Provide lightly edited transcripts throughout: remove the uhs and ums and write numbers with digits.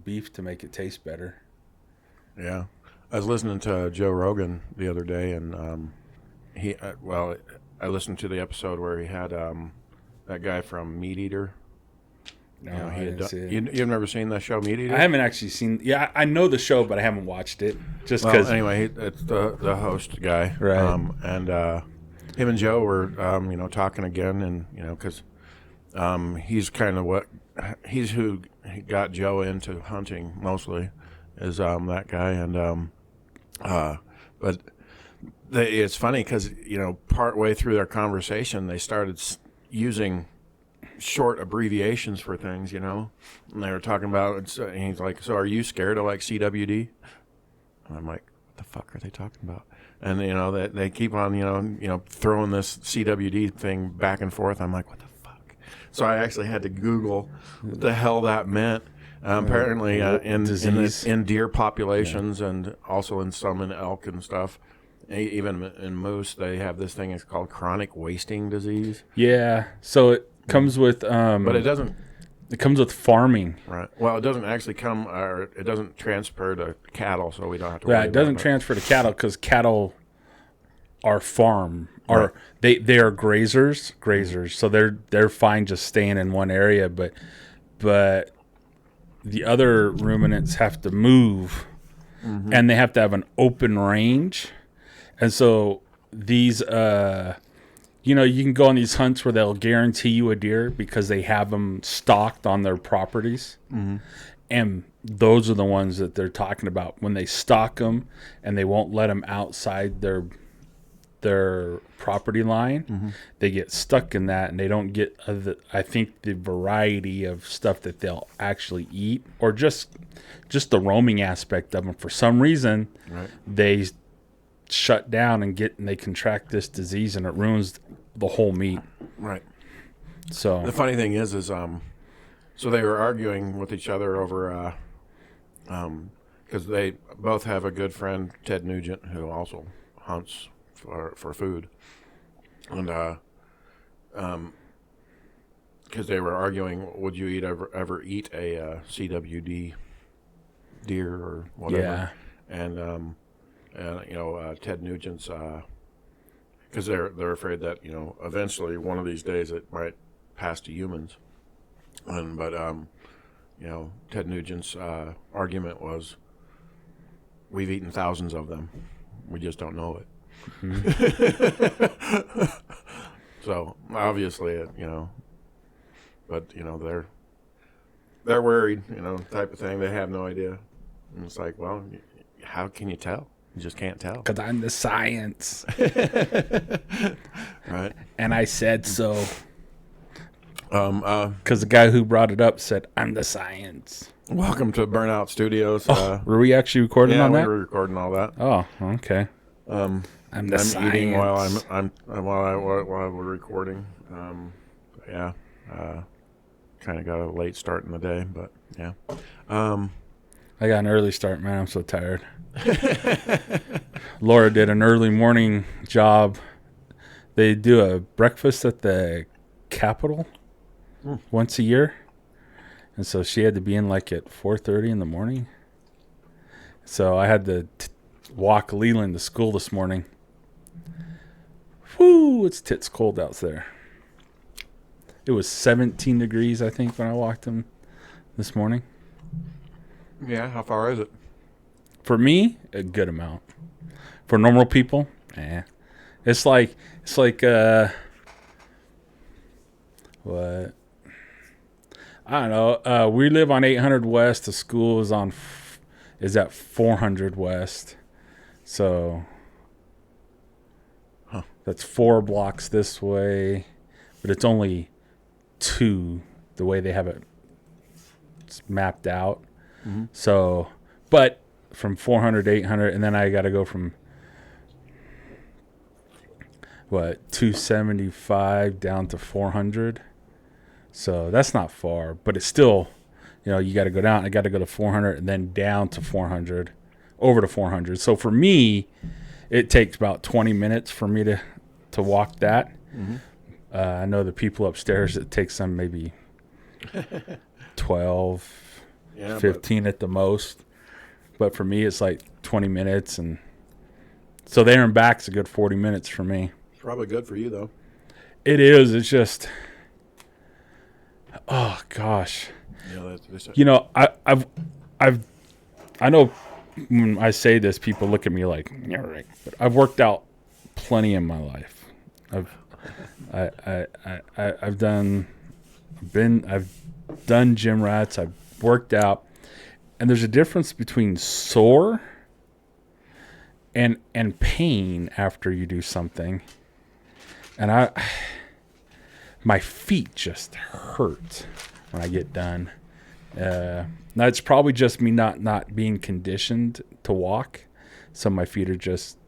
beef to make it taste better. Yeah. I was listening to Joe Rogan the other day, and I listened to the episode where he had that guy from Meat Eater. No, You know, I didn't see it. You've never seen that show, Meat Eater? I haven't actually seen. Yeah, I know the show, but I haven't watched it. Just Well, because. anyway, it's the host guy, Right? and him and Joe were talking again, and because he's who got Joe into hunting mostly, is that guy, and but it's funny because part way through their conversation they started using short abbreviations for things, and they were talking about. And he's like, "So are you scared of like CWD?" And I'm like, "What the fuck are they talking about?" And they keep on throwing this CWD thing back and forth. I'm like, "What the fuck?" So I actually had to Google what the hell that meant. Apparently, in deer populations, and also in some in elk and stuff, even in moose, they have this thing. It's called chronic wasting disease. Yeah. So it comes with. But it doesn't. It comes with farming. Right. Well, it doesn't actually come, or it doesn't transfer to cattle, so we don't have to worry Yeah, it doesn't about transfer to cattle because cattle are they are grazers. So they're fine just staying in one area, but the other ruminants have to move, and they have to have an open range, and so these you can go on these hunts where they'll guarantee you a deer because they have them stocked on their properties. And those are the ones that they're talking about when they stock them and they won't let them outside their property line. They get stuck in that, and they don't get I think the variety of stuff that they'll actually eat, or just the roaming aspect of them. For some reason, they shut down and they contract this disease, and it ruins the whole meat. Right. So the funny thing is so they were arguing with each other over because they both have a good friend, Ted Nugent, who also hunts for food, and because they were arguing, would you ever eat a CWD deer or whatever? Yeah. And Ted Nugent's because they're afraid that eventually one of these days it might pass to humans, but Ted Nugent's argument was, we've eaten thousands of them, we just don't know it. So obviously but they're worried, type of thing. They have no idea, and it's like, well, how can you tell? You just can't tell. Because I'm the science. Right. And I said so. Because the guy who brought it up said, I'm the science. Welcome to Burnt Out Studios. Were we actually recording on that? Yeah, we were recording all that. Oh, okay. I'm the science. Eating while we're recording. Kind of got a late start in the day, but yeah. I got an early start, man. I'm so tired. Laura did an early morning job. They do a breakfast at the Capitol once a year, and so she had to be in like at 4:30 in the morning. So I had to walk Leland to school this morning. Whoo! It's tits cold out there. It was 17 degrees, I think, when I walked him this morning. Yeah, how far is it? For me, a good amount. For normal people, It's like what? I don't know. We live on 800 West. The school is at 400 West. So that's 4 blocks this way, but it's only 2 the way they have it mapped out. So, but from 400 to 800, and then I got to go from 275 down to 400. So that's not far, but it's still, you got to go down. I got to go to 400 and then down to 400, over to 400. So for me, it takes about 20 minutes for me to walk that. I know the people upstairs, it takes them maybe 12. Yeah, 15 at the most. But for me, it's like 20 minutes. And so there and back's a good 40 minutes for me. It's probably good for you, though. It is. It's just, oh, gosh. Yeah, I know when I say this, people look at me like, yeah, right. But I've worked out plenty in my life. I've done gym rats. I've worked out, and there's a difference between sore and pain after you do something. And my feet just hurt when I get done. Now it's probably just me not being conditioned to walk, so my feet are just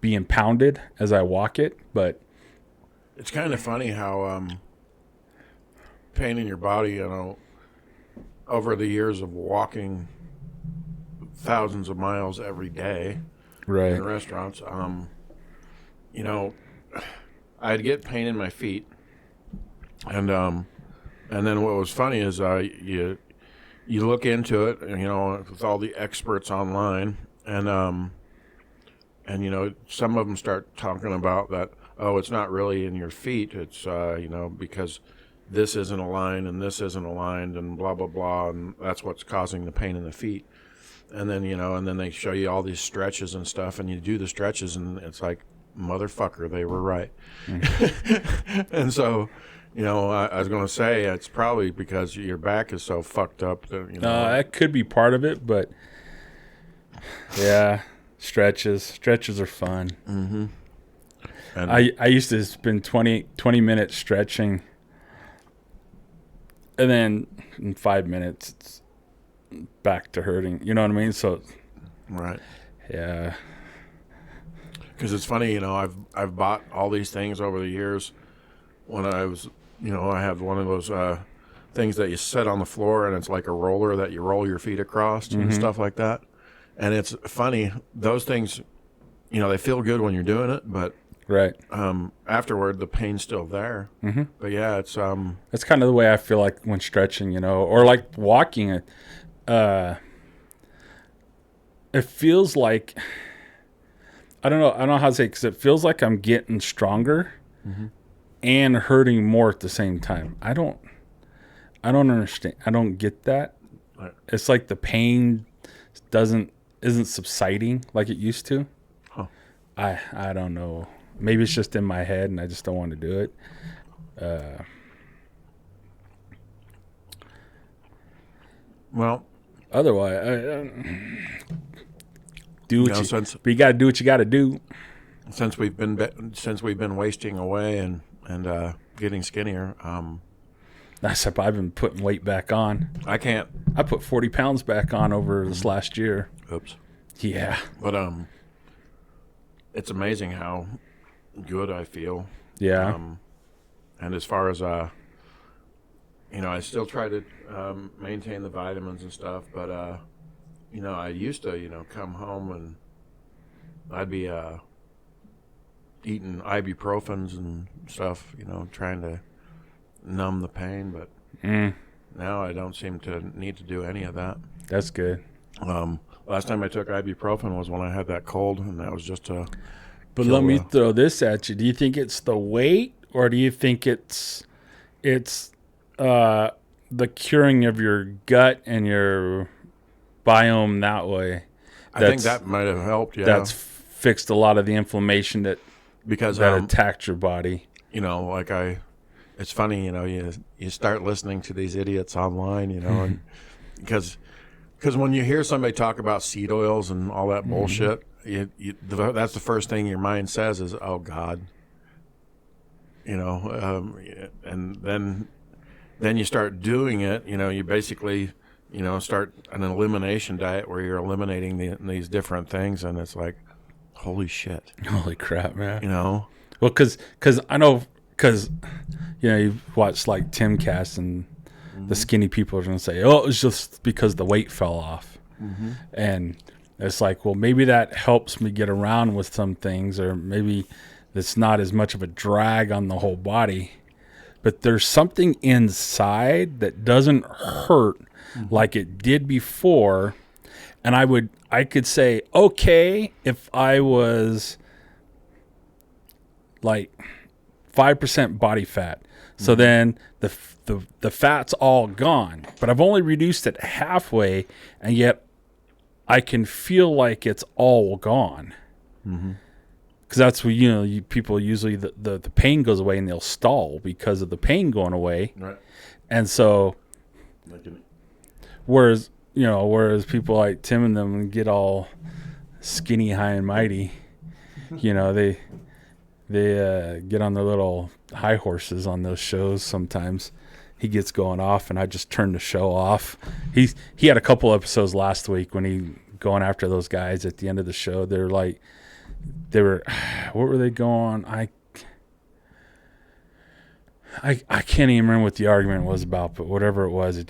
being pounded as I walk it. But it's kind of funny how pain in your body, over the years of walking thousands of miles every day right, in restaurants, I'd get pain in my feet, and then what was funny is you look into it, with all the experts online, and some of them start talking about that. Oh, it's not really in your feet. It's because this isn't aligned and this isn't aligned and blah blah blah, and that's what's causing the pain in the feet. And then and then they show you all these stretches and stuff, and you do the stretches, and it's like, motherfucker, they were right. And so, I was going to say it's probably because your back is so fucked up that that could be part of it, but yeah, stretches are fun. Mm-hmm. And I used to spend 20 minutes stretching, and then in 5 minutes it's back to hurting. You know what I mean? So, right. Yeah. Because it's funny, I've bought all these things over the years. When I was, I had one of those things that you set on the floor, and it's like a roller that you roll your feet across and stuff like that. And it's funny, those things, they feel good when you're doing it, but right. Afterward, the pain's still there. Mm-hmm. But yeah, it's that's kind of the way I feel like when stretching, or like walking. It feels like, I don't know how to say it, because it feels like I'm getting stronger and hurting more at the same time. I don't understand. I don't get that. Right. It's like the pain isn't subsiding like it used to. Huh. I don't know. Maybe it's just in my head and I just don't want to do it. Well, otherwise, do what but you got to do what you got to do. Since we've been wasting away and getting skinnier, I've been putting weight back on. I can't. I put 40 pounds back on over this last year. Oops. Yeah. But it's amazing how good I feel. Yeah. And as far as I still try to maintain the vitamins and stuff, but I used to come home and I'd be eating ibuprofens and stuff, trying to numb the pain, but now I don't seem to need to do any of that. That's good. Last time I took ibuprofen was when I had that cold, and that was just to. But let me throw this at you. Do you think it's the weight, or do you think it's the curing of your gut and your biome that way? I think that might have helped. Yeah, that's fixed a lot of the inflammation that attacked your body. It's funny, you start listening to these idiots online, and because when you hear somebody talk about seed oils and all that bullshit, that's the first thing your mind says is, "Oh God," and then you start doing it. You basically, start an elimination diet where you're eliminating these different things, and it's like, holy shit, holy crap, man. Well, because I know. Because, you watch like Timcast and the skinny people are going to say, oh, it's just because the weight fell off. And it's like, well, maybe that helps me get around with some things, or maybe it's not as much of a drag on the whole body. but there's something inside that doesn't hurt like it did before. And I could say, okay, if I was like 5% body fat, so then the fat's all gone, but I've only reduced it halfway, and yet I can feel like it's all gone. Because that's what, people usually, the pain goes away and they'll stall because of the pain going away. Right. And so, whereas people like Tim and them get all skinny, high and mighty, they get on their little high horses on those shows sometimes. He gets going off, and I just turn the show off. He had a couple episodes last week when he going after those guys at the end of the show. What were they going? I can't even remember what the argument was about, but whatever it was,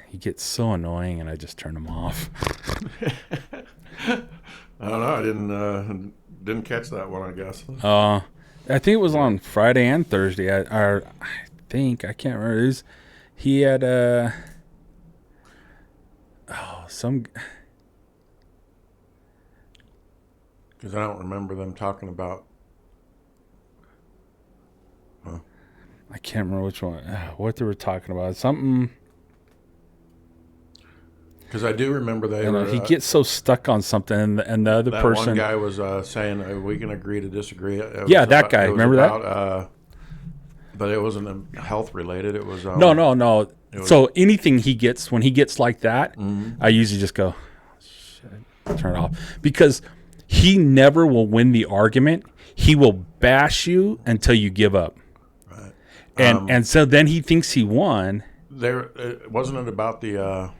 he gets so annoying, and I just turn him off. I don't know. I didn't catch that one, I guess. I think it was on Friday and Thursday. I can't remember. He had some. Because I don't remember them talking about. I can't remember which one. What they were talking about. Something. Because I do remember he gets so stuck on something, and the other person. One guy was saying, "We can agree to disagree." That guy. Remember that? But it wasn't health related. It was no. So anything he gets, when he gets like that, I usually just go, shit, turn it off, because he never will win the argument. He will bash you until you give up, right? And so then he thinks he won. Wasn't it about the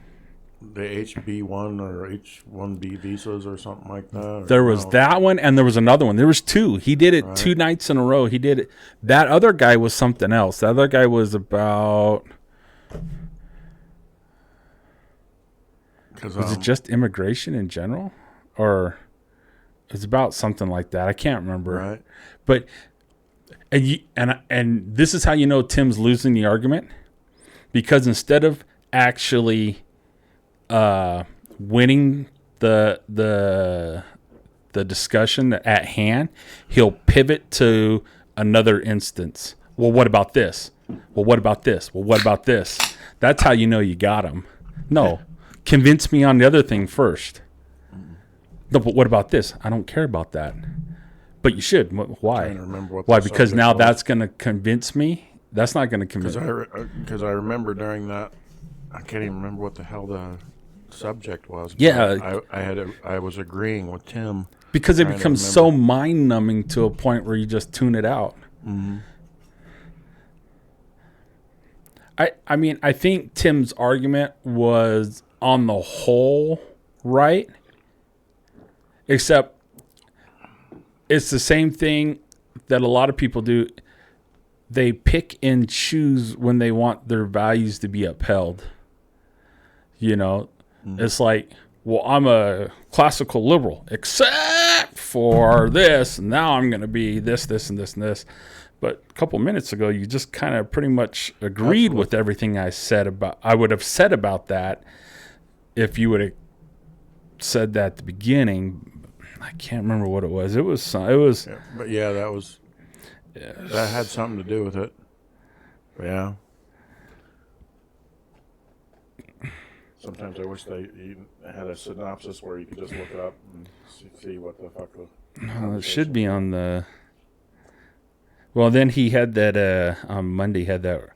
HB1 or H1B visas or something like that? There was that one, and there was another one. There was two. He did it 2 nights in a row. He did it. That other guy was something else. The other guy was about. Was it just immigration in general, or it's about something like that? I can't remember. Right. But and this is how you know Tim's losing the argument, because instead of actually winning the discussion at hand, he'll pivot to another instance. Well, what about this? Well, what about this? Well, what about this? That's how you know you got him. No, convince me on the other thing first. No, but what about this? I don't care about that. But you should. Why? Why? Because now that's going to convince me. That's not going to convince me. Because I remember during that, I can't even remember what the hell the subject was. Yeah, I was agreeing with Tim because it becomes so mind numbing to a point where you just tune it out. Mm-hmm. I mean, I think Tim's argument was on the whole right, except it's the same thing that a lot of people do. They pick and choose when they want their values to be upheld. It's like, well, I'm a classical liberal, except for this, and now I'm going to be this, this, and this, and this. But a couple minutes ago, you just kind of pretty much agreed with everything I would have said about that if you would have said that at the beginning. I can't remember what it was. It was. Yeah, but yeah, that had something to do with it. Yeah. Sometimes I wish they had a synopsis where you could just look it up and see what the fuck. It should be on the. Well, then he had that on Monday. He had that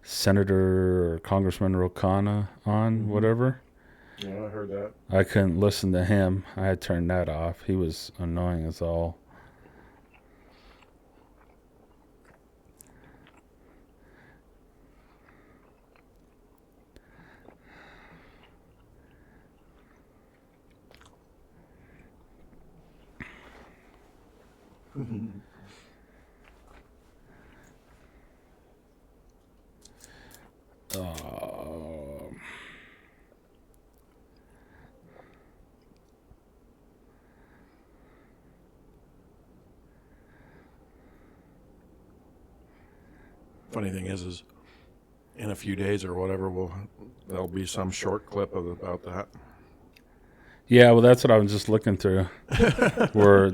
Senator or Congressman Rokana on, whatever. Yeah, I heard that. I couldn't listen to him. I had turned that off. He was annoying as all. funny thing is in a few days or whatever, there'll be some short clip about that. Yeah, well, that's what I was just looking through. Where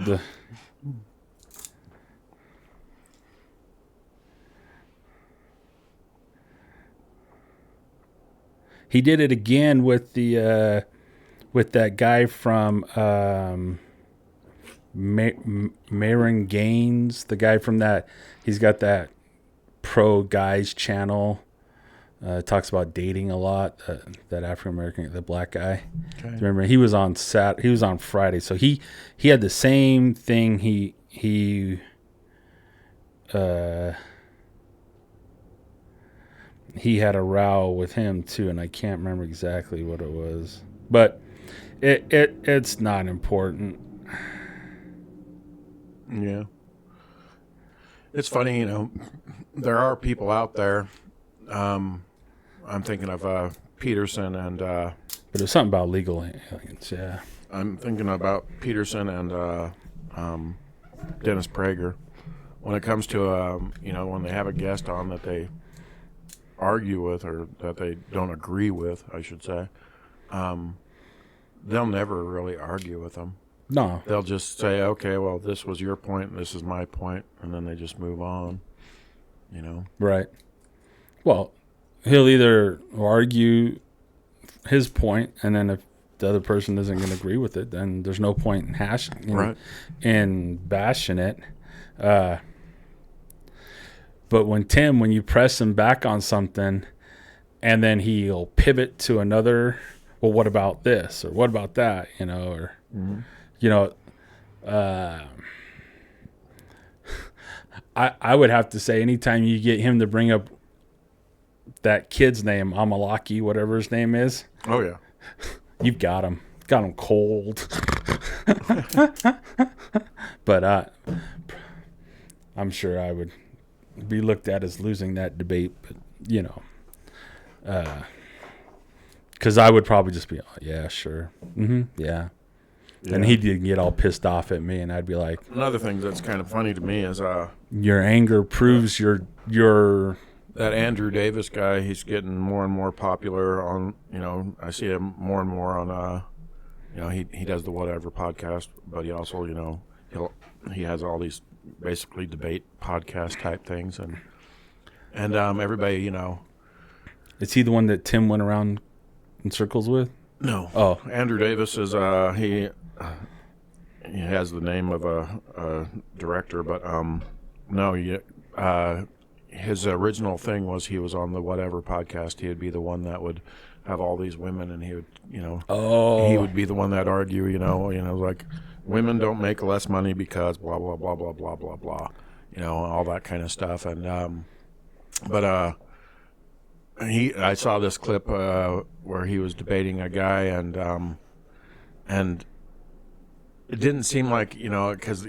he did it again with that guy from Marin Gaines, the guy from that. He's got that pro guys channel. Talks about dating a lot. That African American, the black guy. Okay. Remember, he was on Friday, so he had the same thing. He had a row with him too, and I can't remember exactly what it was, but it's not important. Yeah, it's funny, there are people out there. I'm thinking of Peterson and. But there's something about legal aliens, yeah. I'm thinking about Peterson and Dennis Prager. When it comes to when they have a guest on that they argue with or that they don't agree with, I should say, they'll never really argue with them. No. They'll just say, okay, well, this was your point, this is my point, and then they just move on, Right. Well, he'll either argue his point, and then if the other person isn't going to agree with it, then there's no point in hashing, in bashing it. But when you press him back on something, and then he'll pivot to another, well, what about this or what about that, or I would have to say anytime you get him to bring up that kid's name, Amalaki, whatever his name is. Oh yeah, you've got him cold. But I'm sure I would be looked at as losing that debate, but because I would probably just be, oh, yeah, sure, yeah. And he'd get all pissed off at me, and I'd be like, another thing that's kind of funny to me is your anger proves your that Andrew Davis guy. He's getting more and more popular on, I see him more and more on, he does the Whatever podcast, but he also, he has all these basically debate podcast type things, and everybody, Is he the one that Tim went around in circles with? No. Oh, Andrew Davis is he has the name of a director, but no, his original thing was he was on the Whatever podcast. He would be the one that would have all these women, and he would, he would be the one that argue, like women don't make less money because blah blah blah blah blah blah blah, all that kind of stuff. And I saw this clip where he was debating a guy, and it didn't seem like, because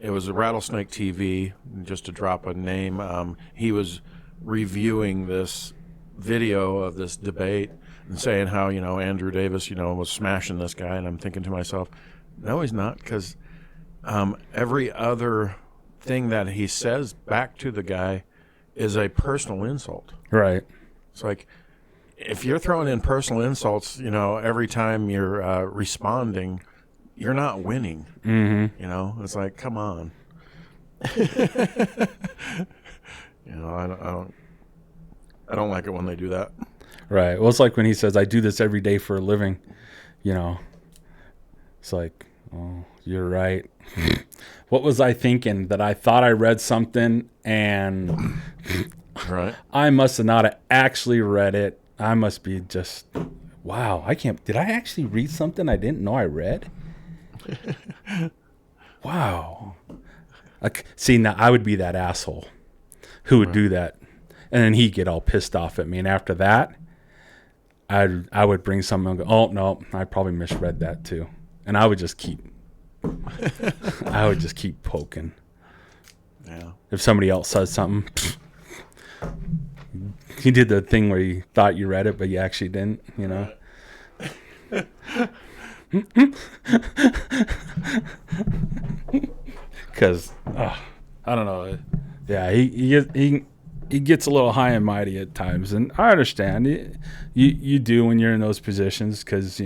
it was a Rattlesnake TV, just to drop a name. He was reviewing this video of this debate and saying how, Andrew Davis, was smashing this guy. And I'm thinking to myself, no, he's not, because every other thing that he says back to the guy is a personal insult. Right. It's like, if you're throwing in personal insults, every time you're responding, you're not winning. Mm-hmm. It's like, come on. I don't like it when they do that. Right. Well, it's like when he says, I do this every day for a living, it's like, oh, you're right. What was I thinking? That I thought I read something, and right. I must have not actually read it. I must be just, wow, did I actually read something I didn't know I read? Wow. See, now I would be that asshole who would do that, and then he'd get all pissed off at me, and after that, I would bring something and go, oh no, I probably misread that too, and I would just keep poking. Yeah. If somebody else says something, he did the thing where you thought you read it but you actually didn't, Because I don't know, Yeah, he gets a little high and mighty at times, and I understand. You do when you're in those positions because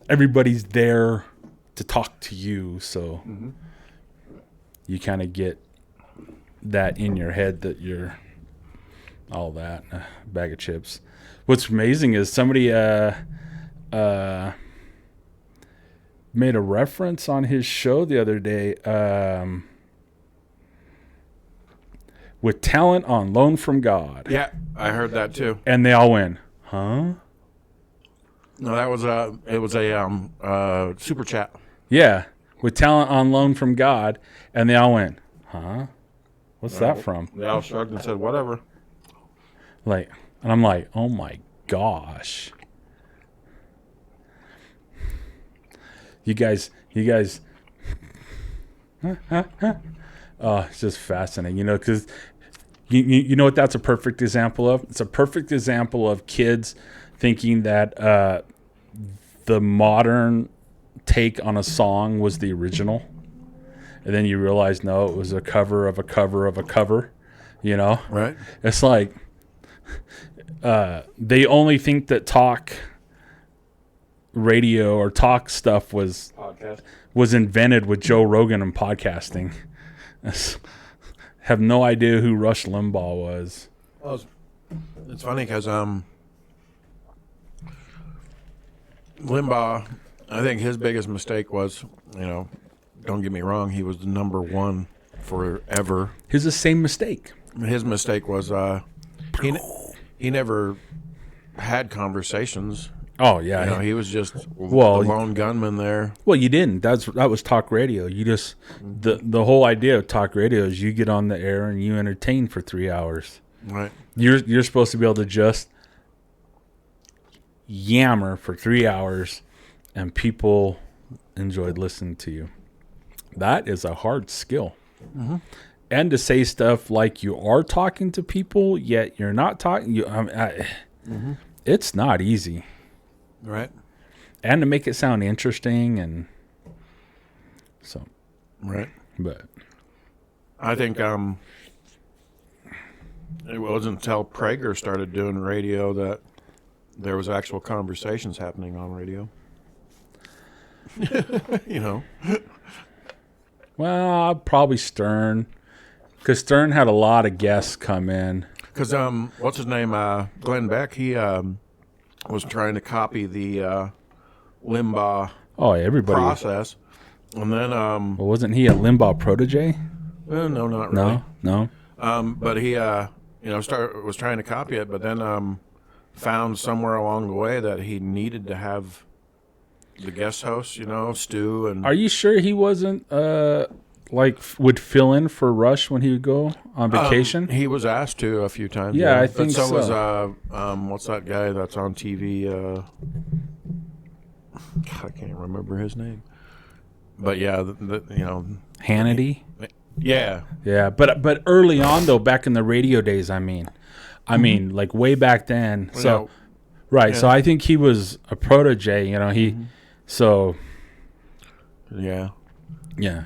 everybody's there to talk to you, so you kind of get that in your head that you're all that bag of chips. What's amazing is somebody made a reference on his show the other day with talent on loan from God. Yeah, I heard that too. And they all went, huh? No, that was a super chat. Yeah, with talent on loan from God. And they all went, huh? What's that from? They all shrugged and said, whatever. And I'm like, oh my gosh. You guys, it's just fascinating, because you know what that's a perfect example of? It's a perfect example of kids thinking that the modern take on a song was the original. And then you realize, no, it was a cover of a cover of a cover, Right. It's like they only think that talk radio or talk stuff was invented with Joe Rogan and podcasting. Have no idea who Rush Limbaugh was. Well, it's funny because Limbaugh, I think his biggest mistake was, don't get me wrong, he was the number one forever. He's the same mistake. His mistake was he never had conversations. Oh yeah, he was just the lone gunman there. Well, you didn't. That was talk radio. You just the whole idea of talk radio is you get on the air and you entertain for 3 hours. Right. You're supposed to be able to just yammer for 3 hours, and people enjoyed listening to you. That is a hard skill. Mm-hmm. And to say stuff like you are talking to people, yet you're not talking. It's not easy. Right. And to make it sound interesting, and so. Right. But I think it wasn't until Prager started doing radio that there was actual conversations happening on radio. Well, probably Stern, because Stern had a lot of guests come in. Because what's his name? Glenn Beck. He was trying to copy the Limbaugh process, and then well, wasn't he a Limbaugh protege? No, not really. No. But he was trying to copy it, but then found somewhere along the way that he needed to have the guest host, Stu and. Are you sure he wasn't would fill in for Rush when he would go on vacation? He was asked to a few times. Yeah, I think so. Was what's that guy that's on TV? I can't remember his name. But yeah, Hannity. Yeah. Yeah, but early on though, back in the radio days, I mean, like way back then. So, right. Yeah. So I think he was a protege. So. Yeah. Yeah.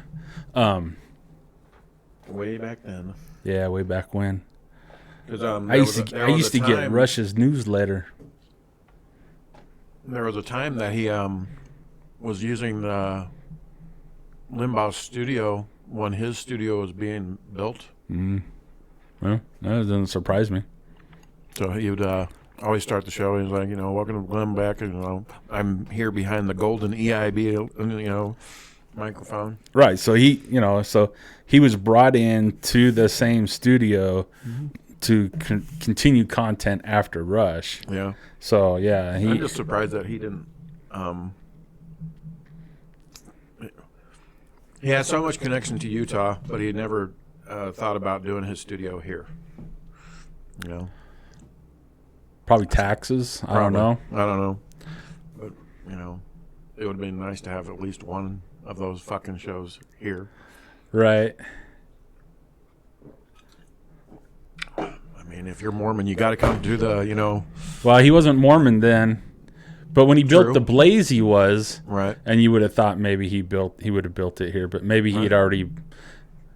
Way back then. Yeah, way back when. I used to get Rush's newsletter. There was a time that he was using the Limbaugh's studio when his studio was being built. Mm. Well, that doesn't surprise me. So he would always start the show. He was like, welcome to Glenn Beck. I'm here behind the golden EIB, microphone. Right. So he was brought in to the same studio to continue content after Rush. Yeah. So yeah, I'm just surprised that he didn't. He had so much connection to Utah, but he never thought about doing his studio here. Probably taxes. I don't know. But it would have been nice to have at least one of those fucking shows here. Right. I mean, if you're Mormon, you got to come to the, Well, he wasn't Mormon then, But when he built True. the Blaze, he was Right. and you would have thought maybe he would have built it here, but maybe he'd already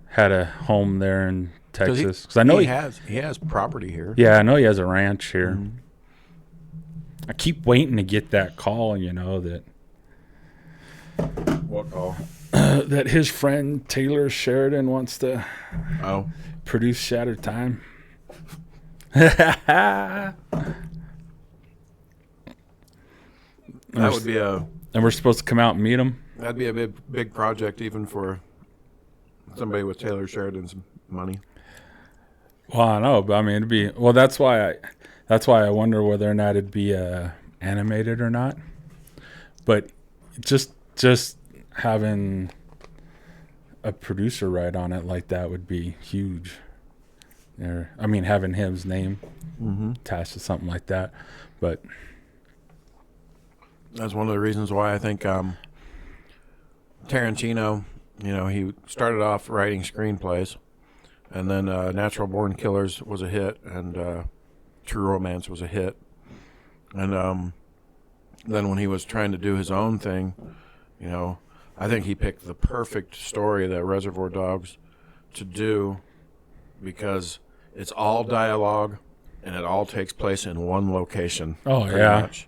had a home there in Texas. Because I know he has property here. Yeah, I know he has a ranch here. Mm-hmm. I keep waiting to get that call, that What call? that his friend Taylor Sheridan wants to produce Shattered Time. That would be and we're supposed to come out and meet him. That'd be a big project, even for somebody with Taylor Sheridan's money. Well, I know, but I mean, it'd be That's why I wonder whether or not it'd be animated or not. But just having a producer write on it like that would be huge. Having his name attached to something like that, but. That's one of the reasons why I think Tarantino, he started off writing screenplays, and then Natural Born Killers was a hit, and True Romance was a hit. And then when he was trying to do his own thing, I think he picked the perfect story, that Reservoir Dogs, to do, because it's all dialogue, and it all takes place in one location. Oh, yeah. Much.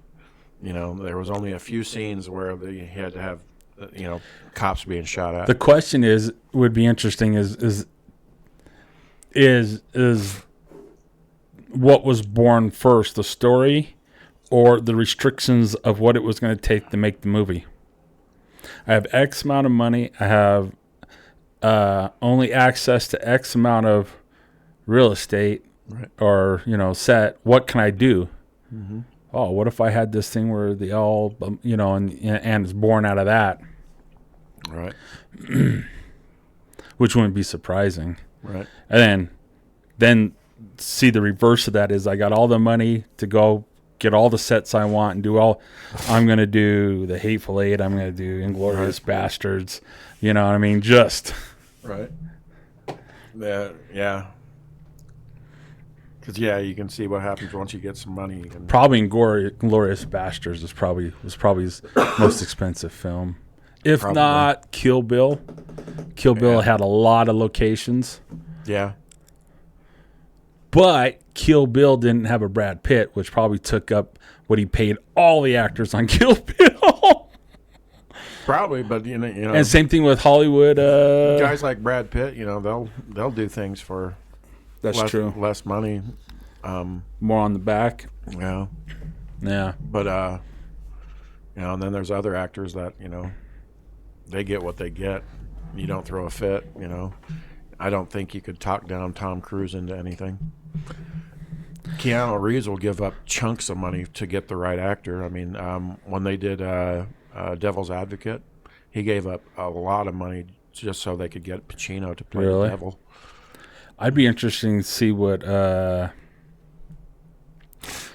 There was only a few scenes where he had to have, cops being shot at. The question would be interesting is what was born first, the story or the restrictions of what it was going to take to make the movie? I have X amount of money. I have only access to X amount of real estate, right, or, set. What can I do? Mm-hmm. Oh, what if I had this thing where they all, and it's born out of that? Right. Which wouldn't be surprising. Right. And then see the reverse of that is I got all the money to go get all the sets I want and do all. I'm going to do The Hateful Eight. I'm going to do Inglourious Bastards. You know what I mean? Just. Right. Yeah. Because you can see what happens once you get some money. You can probably Inglourious Bastards was probably his most expensive film, if not Kill Bill. Kill Bill had a lot of locations. Yeah. But Kill Bill didn't have a Brad Pitt, which probably took up what he paid all the actors on Kill Bill. Probably, but and same thing with Hollywood. Guys like Brad Pitt, they'll do things for. That's true. Less money. More on the back. Yeah. Yeah. But, and then there's other actors that, they get what they get. You don't throw a fit, I don't think you could talk down Tom Cruise into anything. Keanu Reeves will give up chunks of money to get the right actor. I mean, when they did Devil's Advocate, he gave up a lot of money just so they could get Pacino to play the devil. I'd be interested to see what.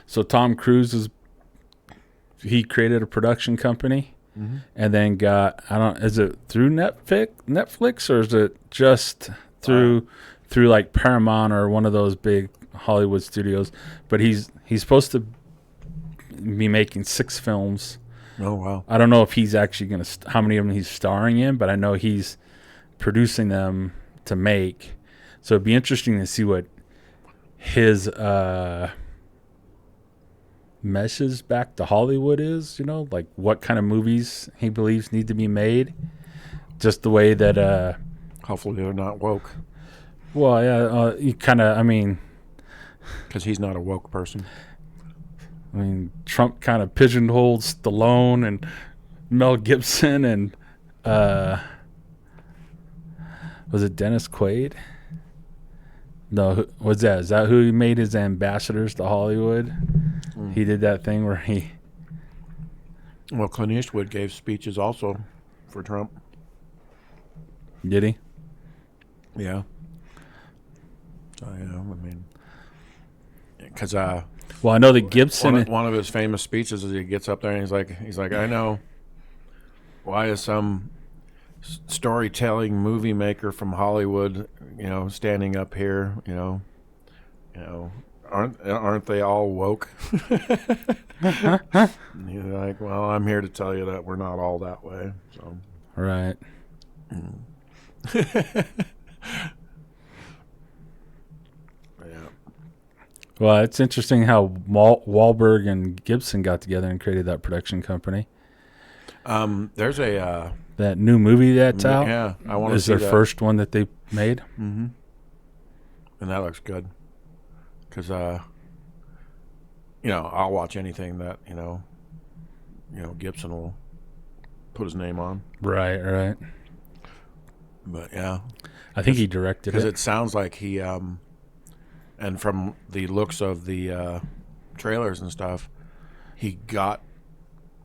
So Tom Cruise he created a production company, and then got is it through Netflix or is it just through like Paramount or one of those big Hollywood studios? But he's supposed to be making 6 films. Oh wow! I don't know if he's actually how many of them he's starring in, but I know he's producing them to make. So it'd be interesting to see what his message back to Hollywood is, like what kind of movies he believes need to be made. Just the way that... hopefully they're not woke. Well, yeah, you kind of, because he's not a woke person. Trump kind of pigeonholed Stallone and Mel Gibson and... was it Dennis Quaid? No, what's that? Is that who he made his ambassadors to Hollywood? He did that thing where he... Well, Clint Eastwood gave speeches also for Trump. Did he? Yeah. So, because... well, I know that Gibson... One of his famous speeches is he gets up there and he's like, I know. Why is some storytelling movie maker from Hollywood, standing up here, aren't they all woke? And you're like, well, I'm here to tell you that we're not all that way. So Right. yeah. Well, it's interesting how Wahlberg and Gibson got together and created that production company. There's a That new movie that's out yeah, I want to is see their that. first one that they made. Mm-hmm. And that looks good. Because I'll watch anything that Gibson will put his name on. Right. But yeah, I think he directed because it. it sounds like he and from the looks of the trailers and stuff, he got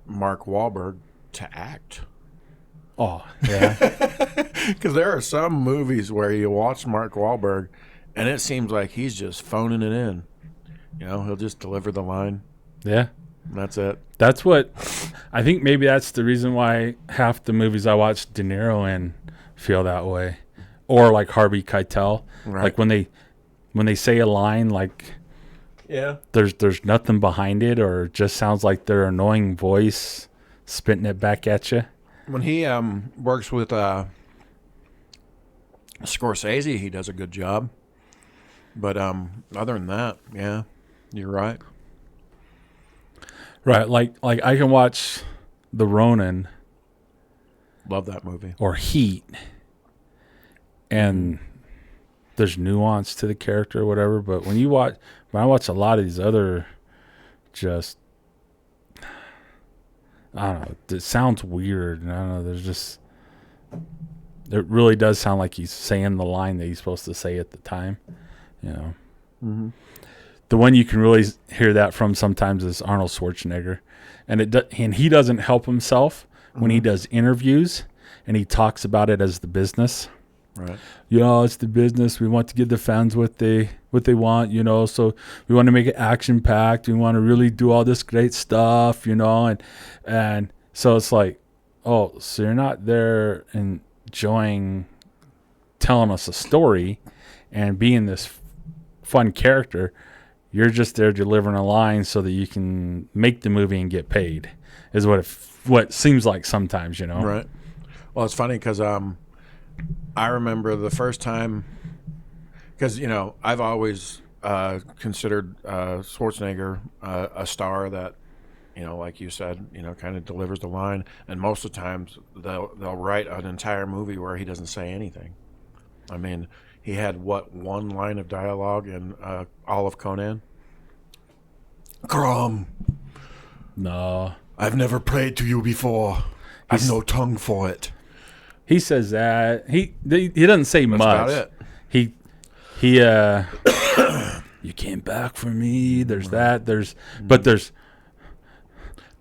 Mark Wahlberg to act. Oh, yeah. Because there are some movies where you watch Mark Wahlberg, and it seems like he's just phoning it in. He'll just deliver the line. Yeah. And that's it. That's what I think. Maybe that's the reason why half the movies I watch De Niro in feel that way, or like Harvey Keitel. Right. Like when they say a line, like there's nothing behind it, or it just sounds like their annoying voice spitting it back at you. When he works with Scorsese, he does a good job. But other than that, yeah, you're right. Right. Like I can watch The Ronin Love that movie. or Heat, and there's nuance to the character or whatever. But when I watch a lot of these other, just I don't know, it sounds weird. I don't know. There's just, it really does sound like he's saying the line that he's supposed to say at the time. Mm-hmm. The one you can really hear that from sometimes is Arnold Schwarzenegger, and he doesn't help himself when he does interviews, and he talks about it as the business. Right. It's the business. We want to give the fans what they want, so we want to make it action packed. We want to really do all this great stuff, and so it's like, oh, so you're not there enjoying telling us a story and being this fun character. You're just there delivering a line so that you can make the movie and get paid, is what it seems like sometimes, Right. Well, it's funny because I remember the first time, because I've always considered Schwarzenegger a star that, like you said, kind of delivers the line, and most of the times they'll write an entire movie where he doesn't say anything. I mean, he had one line of dialogue in all of Conan. Grom, No, I've never prayed to you before. I've no tongue for it. he says that he doesn't say That's much. about it. He you came back for me. There's that. There's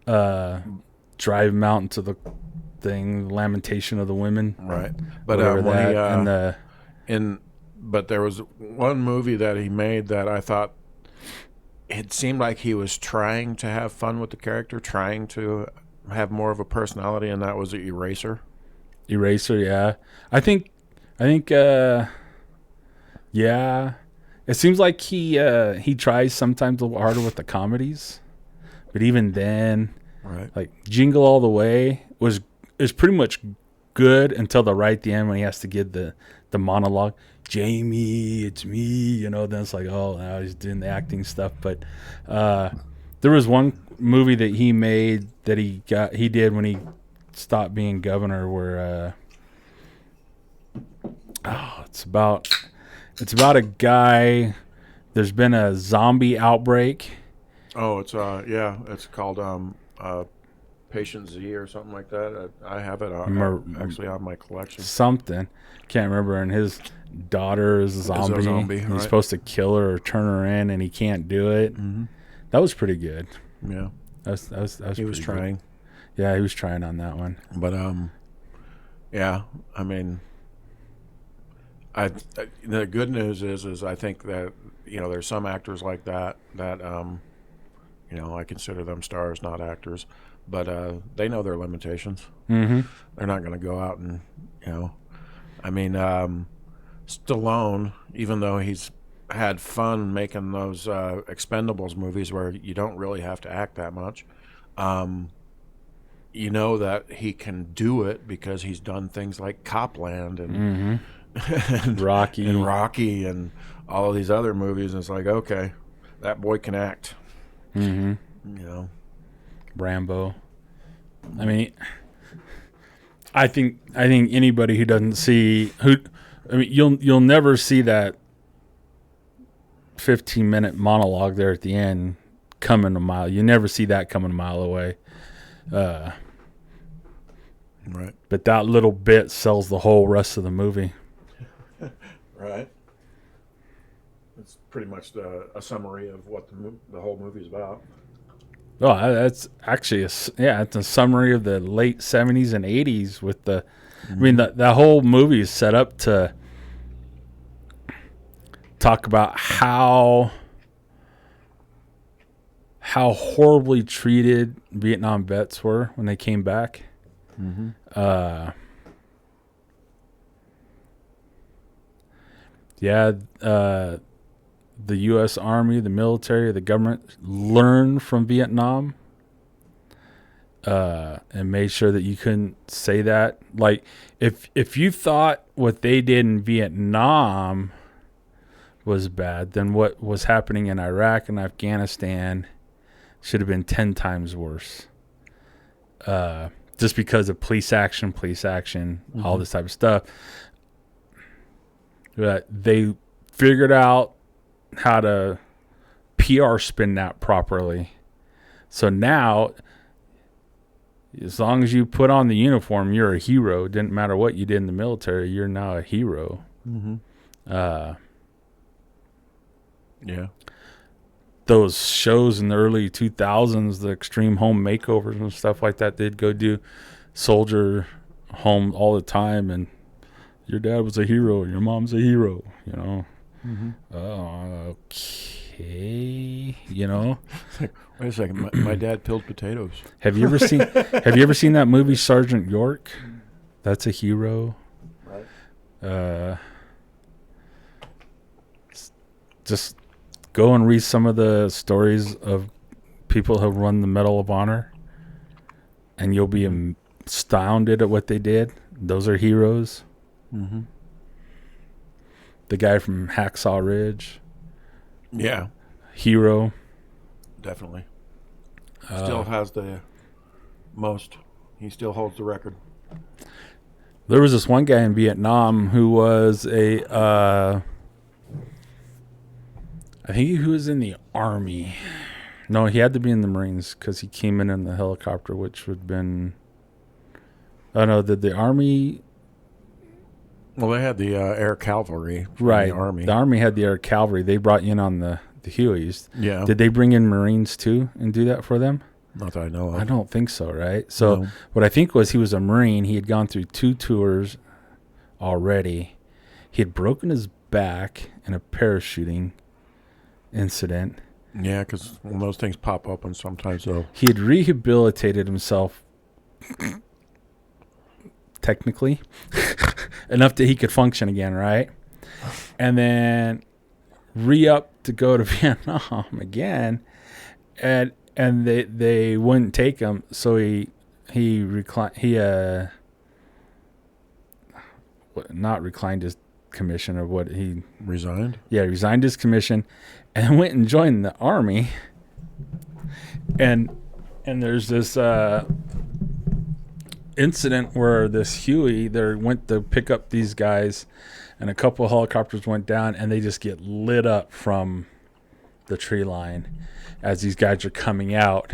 drive him out into the thing, lamentation of the women. Right. But but there was one movie that he made that I thought it seemed like he was trying to have fun with the character, trying to have more of a personality, and that was Eraser. Eraser, yeah. I think yeah. It seems like he tries sometimes a little harder with the comedies. But even then, right, like Jingle All the Way is pretty much good until the end when he has to give the monologue. Jamie, it's me, then it's like, oh, now he's doing the acting stuff. But there was one movie that he made that he did when he stopped being governor where it's about a guy. There's been a zombie outbreak. Oh, it's it's called Patient Z or something like that. I have it actually on my collection. Something, can't remember. And his daughter is a zombie. He's supposed to kill her or turn her in, and he can't do it. Mm-hmm. That was pretty good. Yeah, that was he was trying. Good. Yeah, he was trying on that one. But yeah, I mean, the good news is I think that there's some actors like that I consider them stars, not actors, but they know their limitations. Mm-hmm. They're not going to go out and I mean, Stallone, even though he's had fun making those Expendables movies where you don't really have to act that much. You know that he can do it because he's done things like Copland and, and Rocky and all of these other movies. And it's like, okay, that boy can act. You know, Rambo. I mean, I think anybody who doesn't see you'll never see that 15-minute monologue there at the end coming a mile. You never see that coming a mile away. Right. But that little bit sells the whole rest of the movie. Right. It's pretty much a summary of what the whole movie's about. Oh, that's actually it's a summary of the late 70s and 80s with the. I mean, that whole movie is set up to talk about how horribly treated Vietnam vets were when they came back. The U.S. Army, the military, the government learned from Vietnam and made sure that you couldn't say that. Like, if you thought what they did in Vietnam was bad, then what was happening in Iraq and Afghanistan should have been 10 times worse. Just because of police action, all this type of stuff. But they figured out how to PR spin that properly. So now, as long as you put on the uniform, you're a hero. It didn't matter what you did in the military, you're now a hero. Yeah. Those shows in the early 2000s, the extreme home makeovers and stuff like that, they'd go do soldier home all the time, and your dad was a hero, your mom's a hero, you know. Oh, okay, you know. Wait a second, my dad peeled potatoes. Have you ever seen that movie Sergeant York? That's a hero. Right. Just go and read some of the stories of people who run the Medal of Honor, and you'll be astounded at what they did. Those are heroes. The guy from Hacksaw Ridge. Yeah. Hero. Definitely. Still has the most. He still holds the record. There was this one guy in Vietnam who was I think he was in the Army. No, he had to be in the Marines because he came in the helicopter, which would have been... Oh, no, did the Army... Well, they had the air cavalry from right. the Army. The Army had the air cavalry. They brought in on the Hueys. Yeah. Did they bring in Marines, too, and do that for them? Not that I know of. I don't think so, right? So what I think was he was a Marine. He had gone through 2 tours already. He had broken his back in a parachuting incident. Yeah, because when those things pop up, and sometimes they'll... He had rehabilitated himself technically enough that he could function again, right? And then re-up to go to Vietnam again, and they wouldn't take him, so he not reclined his commission, or what he resigned. Yeah, resigned his commission, and went and joined the Army. And there's this incident where this Huey there went to pick up these guys, and a couple of helicopters went down, and they just get lit up from the tree line as these guys are coming out.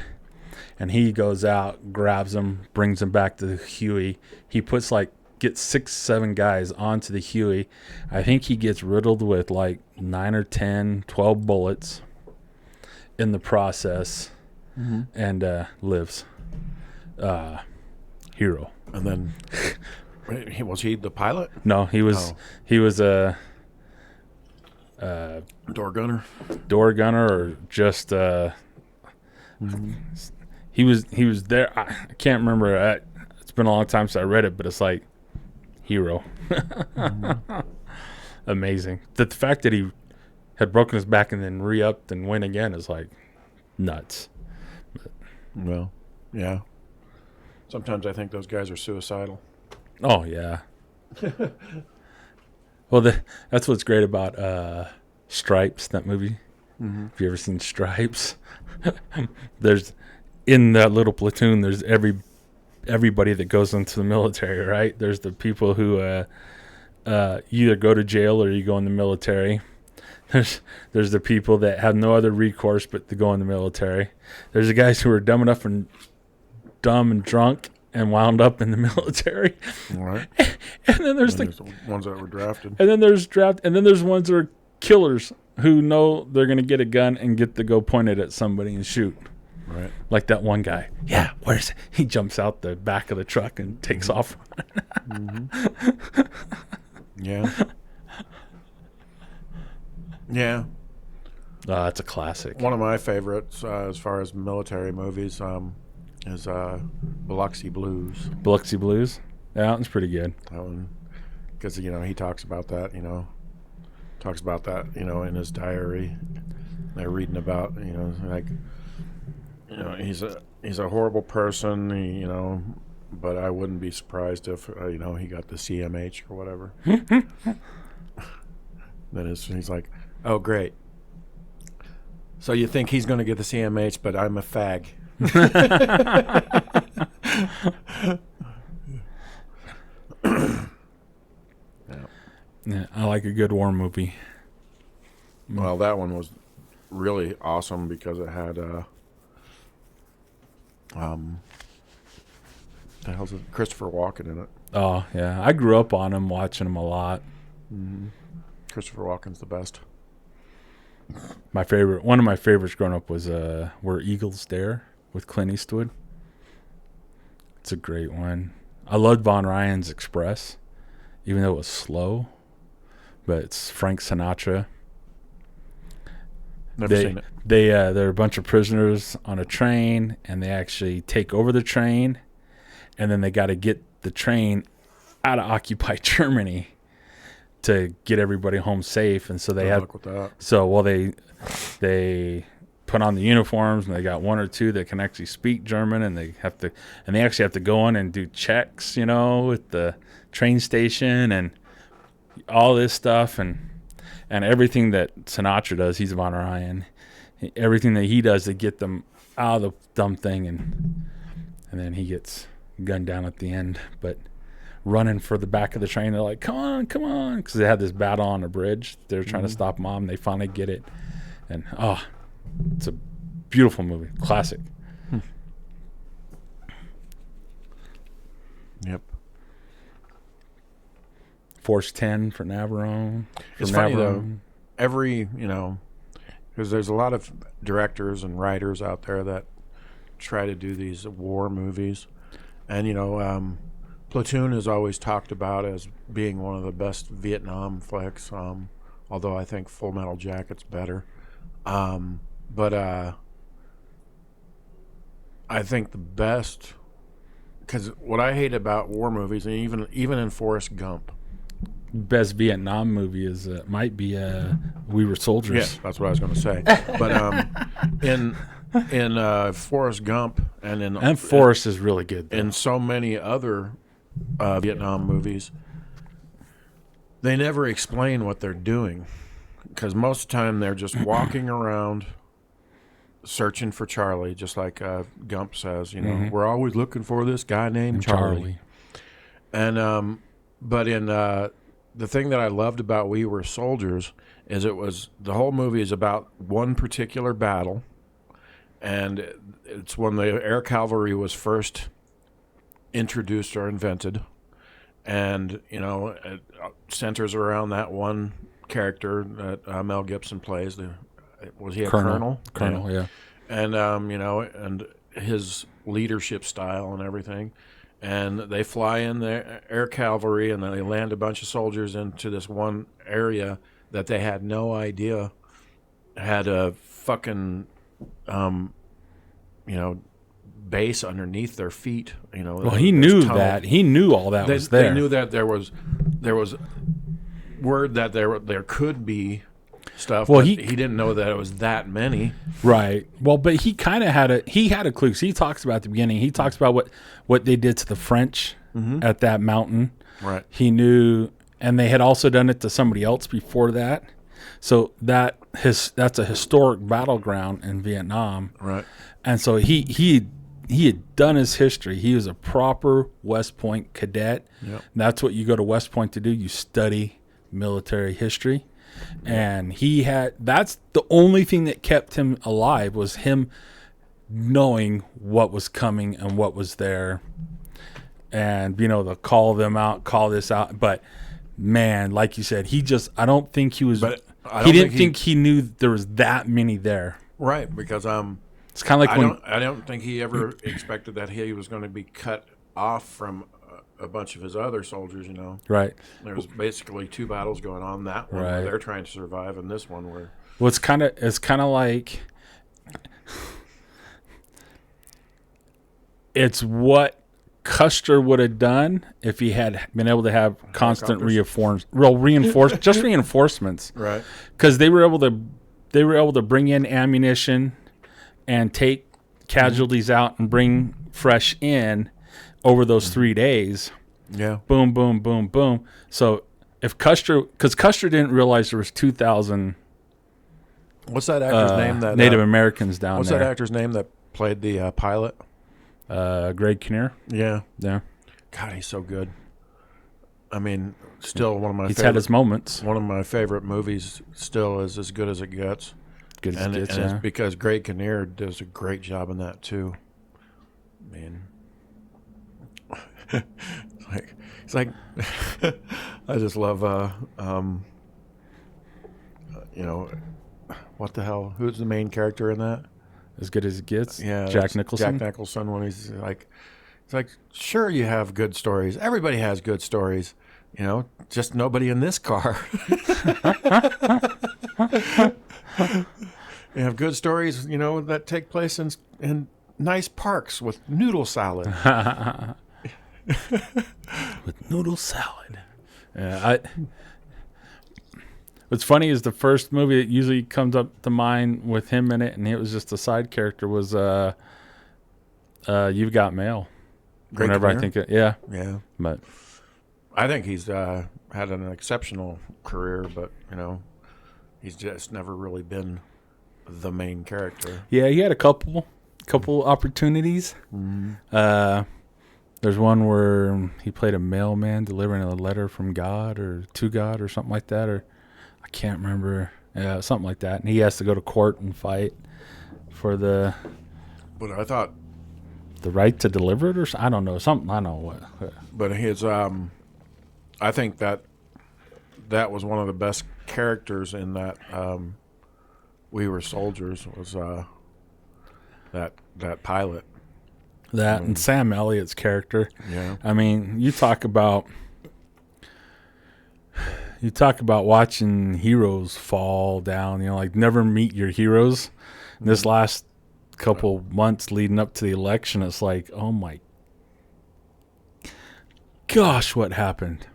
And he goes out, grabs them, brings them back to the Huey. He gets 6-7 guys onto the Huey. I think he gets riddled with 9 or 10, 12 bullets in the process, and lives. Hero. And then, was he the pilot? No, he was. He was a door gunner. Door gunner, or just. He was there. I can't remember. It's been a long time since I read it, but it's like hero. Amazing. The fact that he had broken his back and then re-upped and win again is like nuts. Well, yeah. Sometimes I think those guys are suicidal. Oh yeah. Well, that's what's great about Stripes, that movie. Mm-hmm. Have you ever seen Stripes? There's in that little platoon. There's everybody that goes into the military, right? There's the people who either go to jail or you go in the military. There's the people that have no other recourse but to go in the military. There's the guys who are dumb and drunk and wound up in the military. All right. And then there's the ones that were drafted. And then there's ones that are killers who know they're going to get a gun and get to go point it at somebody and shoot. Right. Like that one guy. Yeah, where's it? He jumps out the back of the truck and takes off. Mm-hmm. Yeah. Yeah. That's a classic. One of my favorites as far as military movies is Biloxi Blues. Biloxi Blues? Yeah, that one's pretty good. Because, he talks about that, in his diary. They're reading about, he's a horrible person, but I wouldn't be surprised if, he got the CMH or whatever. Then he's like, oh, great. So you think he's going to get the CMH, but I'm a fag. Yeah, I like a good war movie. Well, that one was really awesome because it had the hell's it? Christopher Walken in it. Oh yeah, I grew up on him, watching him a lot. Mm-hmm. Christopher Walken's the best. One of my favorites growing up was Where Eagles Dare with Clint Eastwood. It's a great one. I loved Von Ryan's Express, even though it was slow. But it's Frank Sinatra. Never seen it. They're a bunch of prisoners on a train, and they actually take over the train, and then they got to get the train out of occupied Germany to get everybody home safe. And so they they put on the uniforms, and they got one or two that can actually speak German, and they actually have to go in and do checks, at the train station and all this stuff, and everything that Sinatra does, he's Von Ryan. Everything that he does to get them out of the dumb thing, and then he gets gunned down at the end. But running for the back of the train, they're like, come on, because they had this battle on a bridge. They're trying to stop Mom. They finally get it, and it's a beautiful movie, classic. Yep. Force 10 for Navarone. It's funny though, because there's a lot of directors and writers out there that try to do these war movies, and Platoon is always talked about as being one of the best Vietnam flicks, although I think Full Metal Jacket's better. But I think the best, because what I hate about war movies, and even in Forrest Gump, best Vietnam movie might be We Were Soldiers. Yes, that's what I was going to say. But in Forrest Gump and Forrest is really good, though. In so many other Vietnam movies, they never explain what they're doing, because most of the time they're just walking around searching for Charlie, just like Gump says. We're always looking for this guy named Charlie. And but in the thing that I loved about We Were Soldiers is the whole movie is about one particular battle, and it's when the air cavalry was first introduced or invented, and it centers around that one character that Mel Gibson plays. Was he a colonel? Colonel, yeah. And and his leadership style and everything. And they fly in the air cavalry, and then they land a bunch of soldiers into this one area that they had no idea had a fucking, base underneath their feet. Well, he knew that. He knew all that was there. They knew that there was word that there could be stuff. Well, But he didn't know that it was that many. Right. Well, but he kind of had a clue. So he talks about at the beginning. He talks about what they did to the French at that mountain. Right. He knew, and they had also done it to somebody else before that. So that's a historic battleground in Vietnam. Right. And so he had done his history. He was a proper West Point cadet. Yep. That's what you go to West Point to do. You study military history. And that's the only thing that kept him alive, was him knowing what was coming and what was there. And, to call them out, call this out. But man, like you said, I don't think he was, he didn't think he knew there was that many there. Right. Because, it's kind of like I don't think he ever expected that he was going to be cut off from a bunch of his other soldiers, Right. There was basically 2 battles going on. That one where they're trying to survive, and this one where... Well, it's kind of like... It's what Custer would have done if he had been able to have constant reinforcements. Right. Because they were able to bring in ammunition and take casualties out and bring fresh in over those 3 days. Yeah. Boom, boom, boom, boom. So if because Custer didn't realize there was 2,000 What's that actor's name? That Native Americans down what's there. that actor's name that played the pilot? Greg Kinnear. Yeah. Yeah. God, he's so good. I mean, still one of my. He's had his moments. One of my favorite movies still is As Good as It Gets. Good as it gets, and yeah. it's because Greg Kinnear does a great job in that too. Man, it's like I just love what the hell? Who's the main character in that? As Good as It Gets. Yeah, Jack Nicholson. Jack Nicholson, when he's like, it's like, sure, you have good stories. Everybody has good stories, just nobody in this car. You have good stories, that take place in nice parks with noodle salad. With noodle salad. Yeah, what's funny is the first movie that usually comes up to mind with him in it, and it was just a side character, was You've Got Mail. Great Whenever career. I think it, yeah. But I think he's had an exceptional career, but he's just never really been the main character. yeah, he had a couple opportunities. Mm-hmm. There's one where he played a mailman delivering a letter from God or to God or something like that, or I can't remember. Yeah, something like that. And he has to go to court and fight for the But I thought, right to deliver it, or I don't know, something. I don't know what. but his I think that was one of the best characters in that We Were Soldiers, was that pilot. That and Sam Elliott's character. Yeah. I mean, you talk about watching heroes fall down, like never meet your heroes. This last couple months leading up to the election, it's like, oh my gosh, what happened?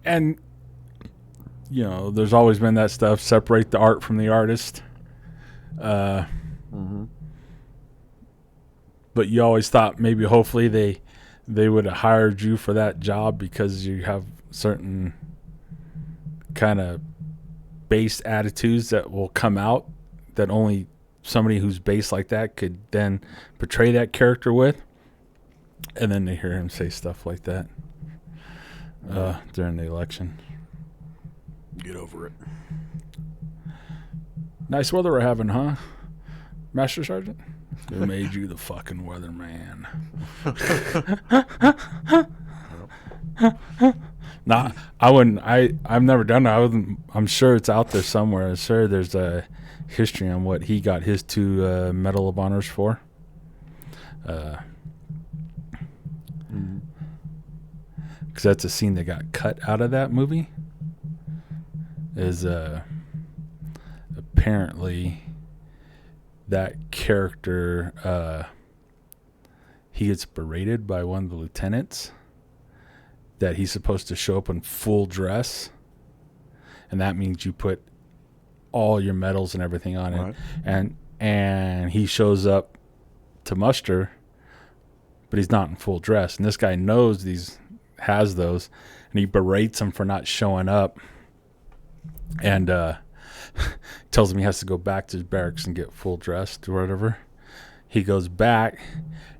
And there's always been that stuff, separate the art from the artist. But you always thought maybe hopefully they would have hired you for that job because you have certain kind of base attitudes that will come out that only somebody who's based like that could then portray that character with. And then they hear him say stuff like that during the election. Get over it. Nice weather we're having, huh, Master Sergeant? Who made you the fucking weatherman? Nah, I wouldn't. I've never done it. I'm sure it's out there somewhere. I'm sure there's a history on what he got his 2 Medal of Honors for. Because that's a scene that got cut out of that movie. Is apparently that character, he gets berated by one of the lieutenants that he's supposed to show up in full dress, and that means you put all your medals and everything on it. And he shows up to muster, but he's not in full dress. And this guy knows has those, and he berates him for not showing up, and tells him he has to go back to his barracks and get full dressed or whatever. He goes back,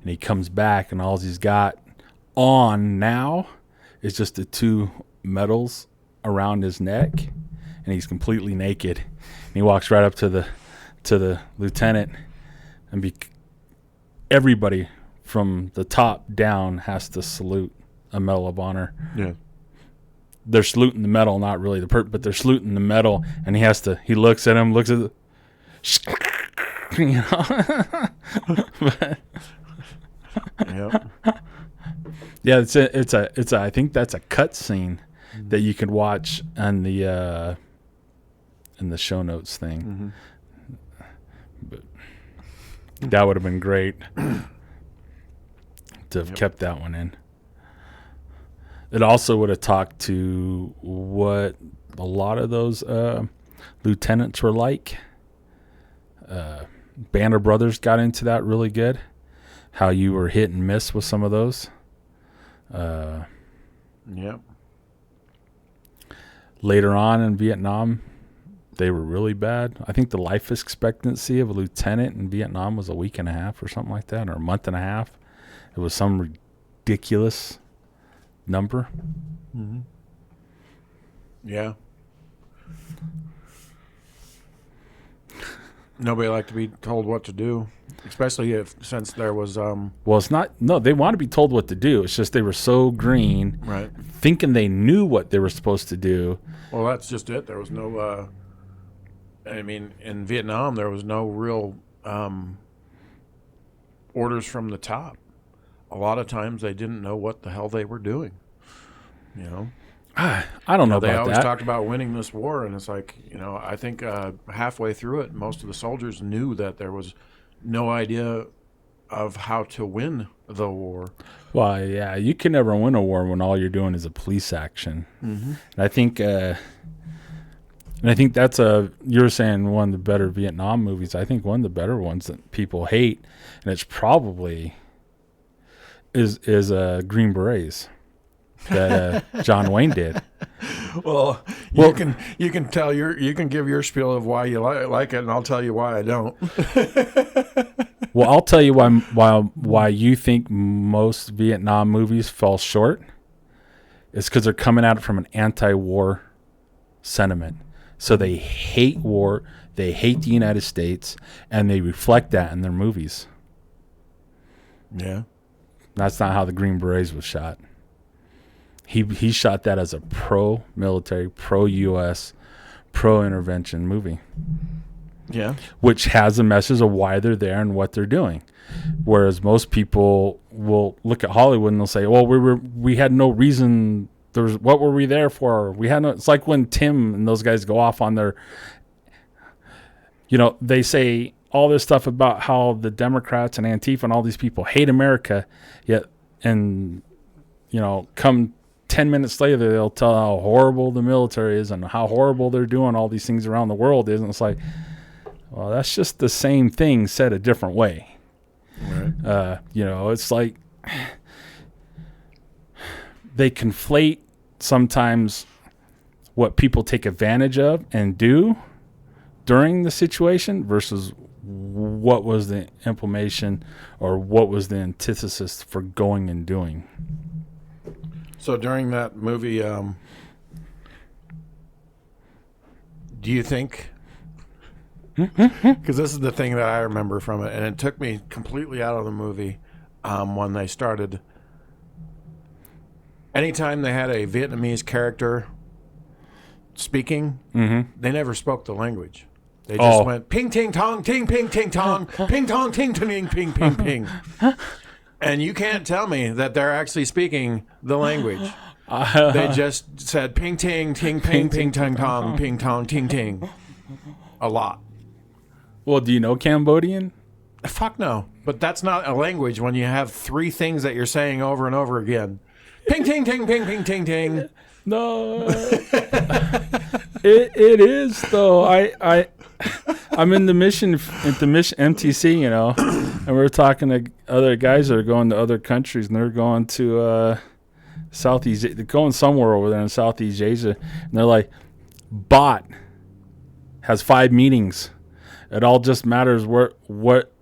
and he comes back, and all he's got on now is just the 2 medals around his neck, and he's completely naked. And he walks right up to the lieutenant, and everybody from the top down has to salute a Medal of Honor. Yeah. They're saluting the medal, not really but they're saluting the medal, and he looks at him, looks at you know. Yep. Yeah, it's a I think that's a cut scene that you could watch on the in the show notes thing. But that would have been great to have kept that one in. It also would have talked to what a lot of those lieutenants were like. Band of Brothers got into that really good. How you were hit and miss with some of those. Yep. Later on in Vietnam, they were really bad. I think the life expectancy of a lieutenant in Vietnam was a week and a half or something like that, or a month and a half. It was some ridiculous number. Yeah. Nobody liked to be told what to do, especially since there was well, it's not. No, they want to be told what to do. It's just they were so green, right, thinking they knew what they were supposed to do. Well, that's just it. There was no. I mean, in Vietnam, there was no real orders from the top. A lot of times, they didn't know what the hell they were doing. You know. I don't know about that. They always talked about winning this war, and it's like, I think halfway through it, most of the soldiers knew that there was no idea of how to win the war. Well, yeah, you can never win a war when all you're doing is a police action. And I think, that's you're saying one of the better Vietnam movies. I think one of the better ones that people hate, and it's probably is Green Berets. That John Wayne did. Well, you can tell you can give your spiel of why you like it, and I'll tell you why I don't. Well, I'll tell you why you think most Vietnam movies fall short. It's because they're coming at it from an anti-war sentiment. So they hate war, they hate the United States, and they reflect that in their movies. Yeah, that's not how the Green Berets was shot. He shot that as a pro-military, pro-U.S., pro-intervention movie. Yeah. Which has a message of why they're there and what they're doing. Whereas most people will look at Hollywood and they'll say, well, we had no reason. What were we there for? We had no. It's like when Tim and those guys go off on their, they say all this stuff about how the Democrats and Antifa and all these people hate America, come 10 minutes later, they'll tell how horrible the military is and how horrible they're doing all these things around the world is. And it's like, well, that's just the same thing said a different way. Right. It's like they conflate sometimes what people take advantage of and do during the situation versus what was the implementation or what was the antithesis for going and doing. So during that movie, do you think, because this is the thing that I remember from it, and it took me completely out of the movie when they started, anytime they had a Vietnamese character speaking, they never spoke the language. They just went, ping, ting, tong, ting, ping, ting, tong, ping, tong, ting, ting, ping, ping, ping. And you can't tell me that they're actually speaking the language. They just said ping, ting, ting, ping, ping, ting, tong, ping, tong, ting, ting. A lot. Well, do you know Cambodian? Fuck no. But that's not a language when you have three things that you're saying over and over again. Ping, ting, ting, ping, ping, ting, ting. No. It is though. I'm in the mission at the mission MTC, you know, and we're talking to other guys that are going to other countries, and they're going to Southeast. They're going somewhere over there in Southeast Asia, and they're like, bot has 5 meanings. It all just matters what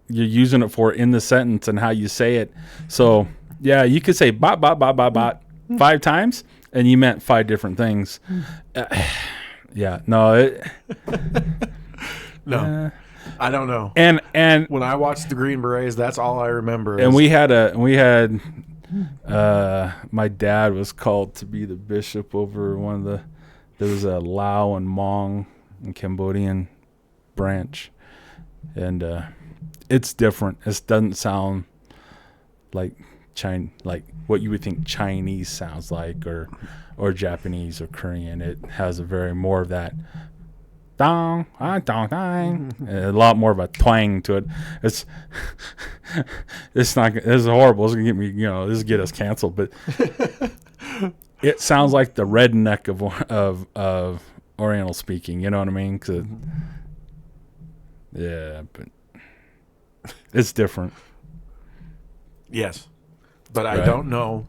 you're using it for in the sentence and how you say it. So yeah, you could say bot 5 times, and you meant 5 different things. Yeah, no. No, I don't know. And when I watched the Green Berets, that's all I remember. And we had my dad was called to be the bishop over there was a Lao and Hmong and Cambodian branch, and it's different. It doesn't sound like like what you would think Chinese sounds like, or Japanese or Korean. It has a very more of that dong, dong, dong, a lot more of a twang to it. It's not. This is horrible. This is gonna get me. You know, this is get us canceled. But it sounds like the redneck of Oriental speaking. You know what I mean? Yeah, but it's different. Yes, but I don't know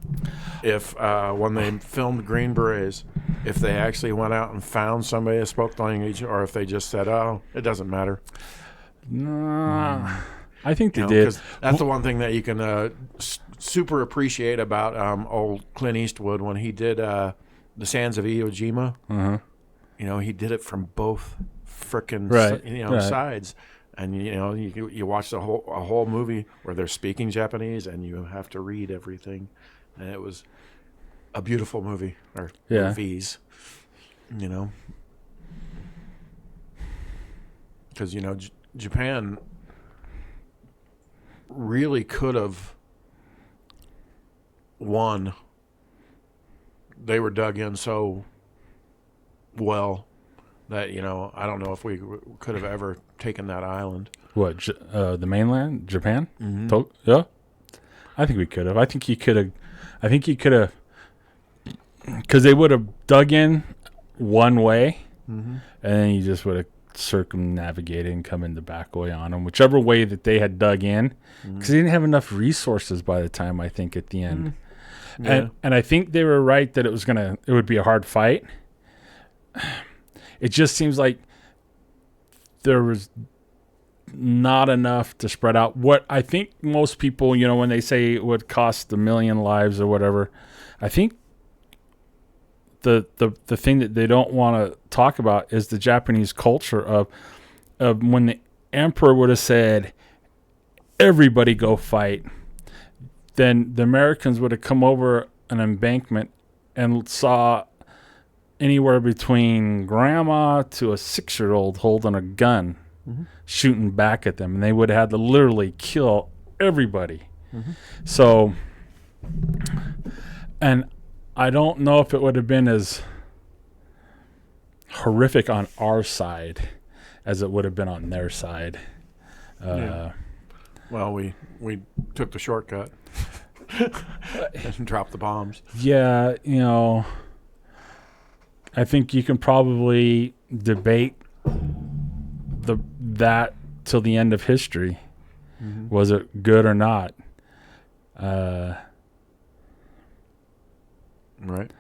if when they filmed Green Berets, if they actually went out and found somebody that spoke the language, or if they just said, "Oh, it doesn't matter." No, I think they did. 'Cause that's the one thing that you can super appreciate about old Clint Eastwood when he did The Sands of Iwo Jima. Uh-huh. You know, he did it from both frickin' sides. And you watch a whole movie where they're speaking Japanese, and you have to read everything, and it was a beautiful movie or movies, you know, because Japan really could have won. They were dug in so well that I don't know if we could have ever taken that island. What, the mainland, Japan? Mm-hmm. Yeah, I think we could have. I think you could have, because they would have dug in one way, and then you just would have circumnavigated and come in the back way on them, whichever way that they had dug in, because they didn't have enough resources by the time, I think, at the end. Yeah. And I think they were right that it would be a hard fight. It just seems like there was not enough to spread out. What I think most people, when they say it would cost 1 million lives or whatever, I think the thing that they don't want to talk about is the Japanese culture of when the emperor would have said, everybody go fight, then the Americans would have come over an embankment and saw anywhere between grandma to a 6-year-old holding a gun, shooting back at them, and they would have had to literally kill everybody. So, and I don't know if it would have been as horrific on our side as it would have been on their side. Well, we took the shortcut and dropped the bombs. Yeah, I think you can probably debate that till the end of history. Was it good or not? Right.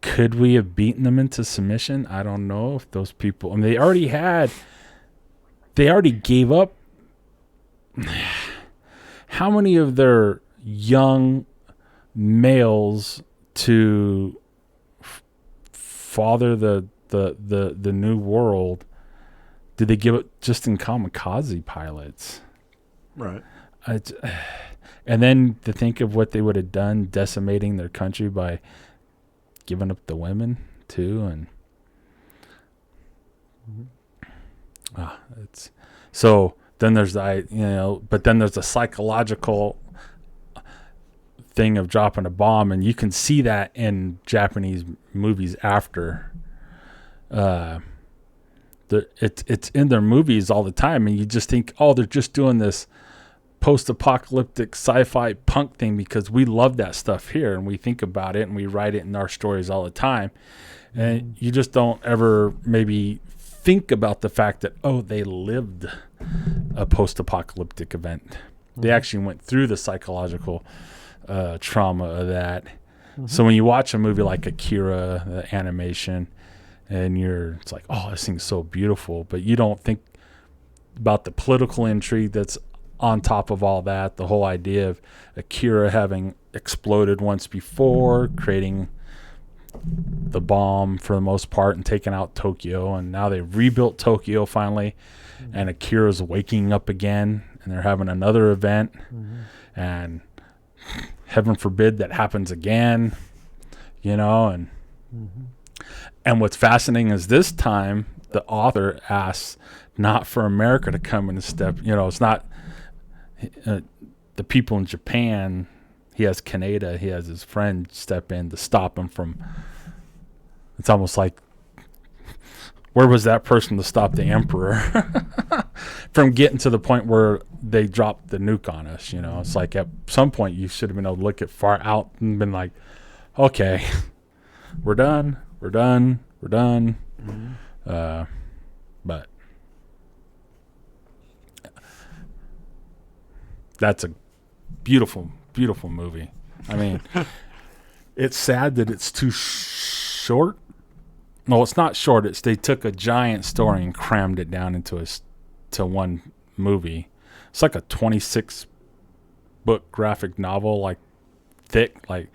Could we have beaten them into submission? I don't know if those people. I mean, they already gave up. How many of their young males to father the new world did they give it just in kamikaze pilots? Right. And then to think of what they would have done, decimating their country by giving up the women too, and it's so. Then there's but then there's the psychological thing of dropping a bomb, and you can see that in Japanese movies after. It's in their movies all the time, and you just think, oh, they're just doing this post-apocalyptic sci-fi punk thing because we love that stuff here and we think about it and we write it in our stories all the time. And you just don't ever maybe think about the fact that, oh, they lived a post-apocalyptic event. They actually went through the psychological trauma of that. So when you watch a movie like Akira, the animation, and it's like, oh, this thing's so beautiful, but you don't think about the political intrigue that's on top of all that. The whole idea of Akira having exploded once before, creating the bomb for the most part and taking out Tokyo, and now they've rebuilt Tokyo finally, and Akira's waking up again, and they're having another event, and heaven forbid that happens again, and what's fascinating is this time the author asks not for America to come in and step, it's not the people in Japan. He has Kaneda, he has his friend step in to stop him from, it's almost like, where was that person to stop the emperor from getting to the point where they dropped the nuke on us? It's like at some point you should have been able to look at far out and been like, okay, we're done. But that's a beautiful movie. I mean, it's sad that it's too short. No, it's not short. They took a giant story and crammed it down into one movie. It's like a 26-book graphic novel, like thick. Like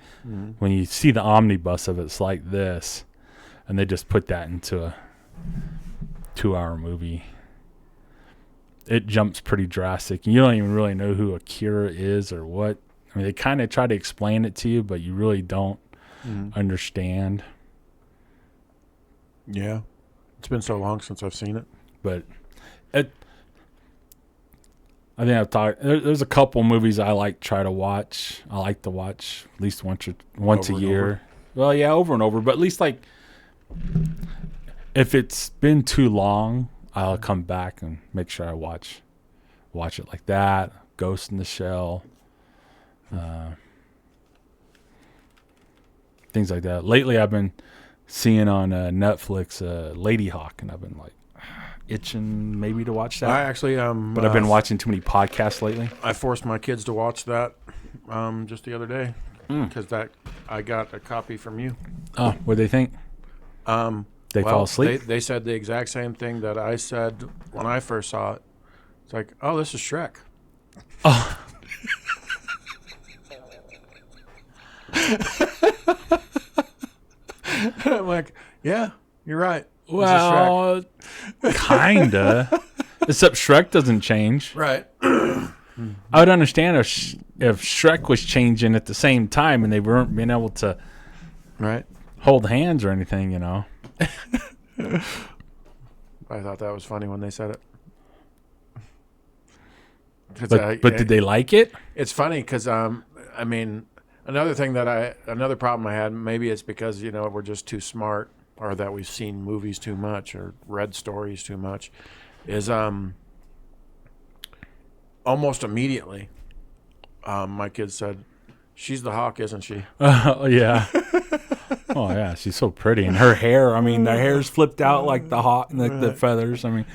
when you see the omnibus of it, it's like this, and they just put that into a 2-hour movie. It jumps pretty drastic. You don't even really know who Akira is or what. I mean, they kind of try to explain it to you, but you really don't understand. Yeah. It's been so long since I've seen it. But I think I've talked. There's a couple movies I try to watch. I like to watch at least once a year. Over. Well, yeah, over and over. But at least if it's been too long, I'll come back and make sure I watch it like that. Ghost in the Shell. Things like that. Lately, I've been seeing on Netflix Lady Hawk, and I've been itching maybe to watch that. I actually but I've been watching too many podcasts lately. I forced my kids to watch that just the other day because I got a copy from you. Oh, what do they think? They fall asleep? They said the exact same thing that I said when I first saw it. It's like, oh, this is Shrek. Oh. And I'm like, yeah, you're right. Well, kinda. Except Shrek doesn't change. Right. I would understand if Shrek was changing at the same time and they weren't being able to hold hands or anything, I thought that was funny when they said it. But did they like it? It's funny because I mean, another problem I had, maybe it's because we're just too smart, or that we've seen movies too much or read stories too much, is almost immediately my kids said, "She's the hawk, isn't she?" Oh yeah. Oh yeah, she's so pretty, and her hair. I mean, the hair's flipped out like the hawk and the feathers. I mean,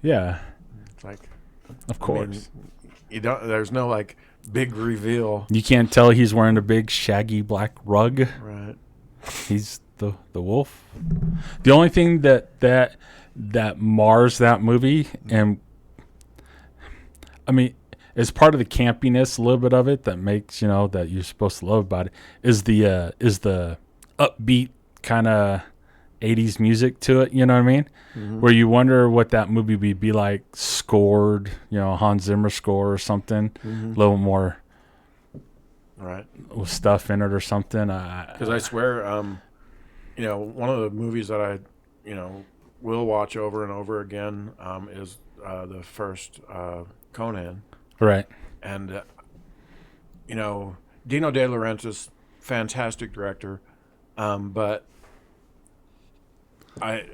yeah. It's like, of course, you don't. There's no big reveal. You can't tell he's wearing a big shaggy black rug. Right. He's the wolf. The only thing that mars that movie, and I mean, as part of the campiness, a little bit of it that makes that you're supposed to love about it is the upbeat kind of 80s music to it. You know what I mean? Mm-hmm. Where you wonder what that movie would be like scored. Hans Zimmer score or something, a little more with stuff in it or something. Because I swear, one of the movies that I will watch over and over again is the first Conan. Right. And Dino De Laurentiis, fantastic director, but I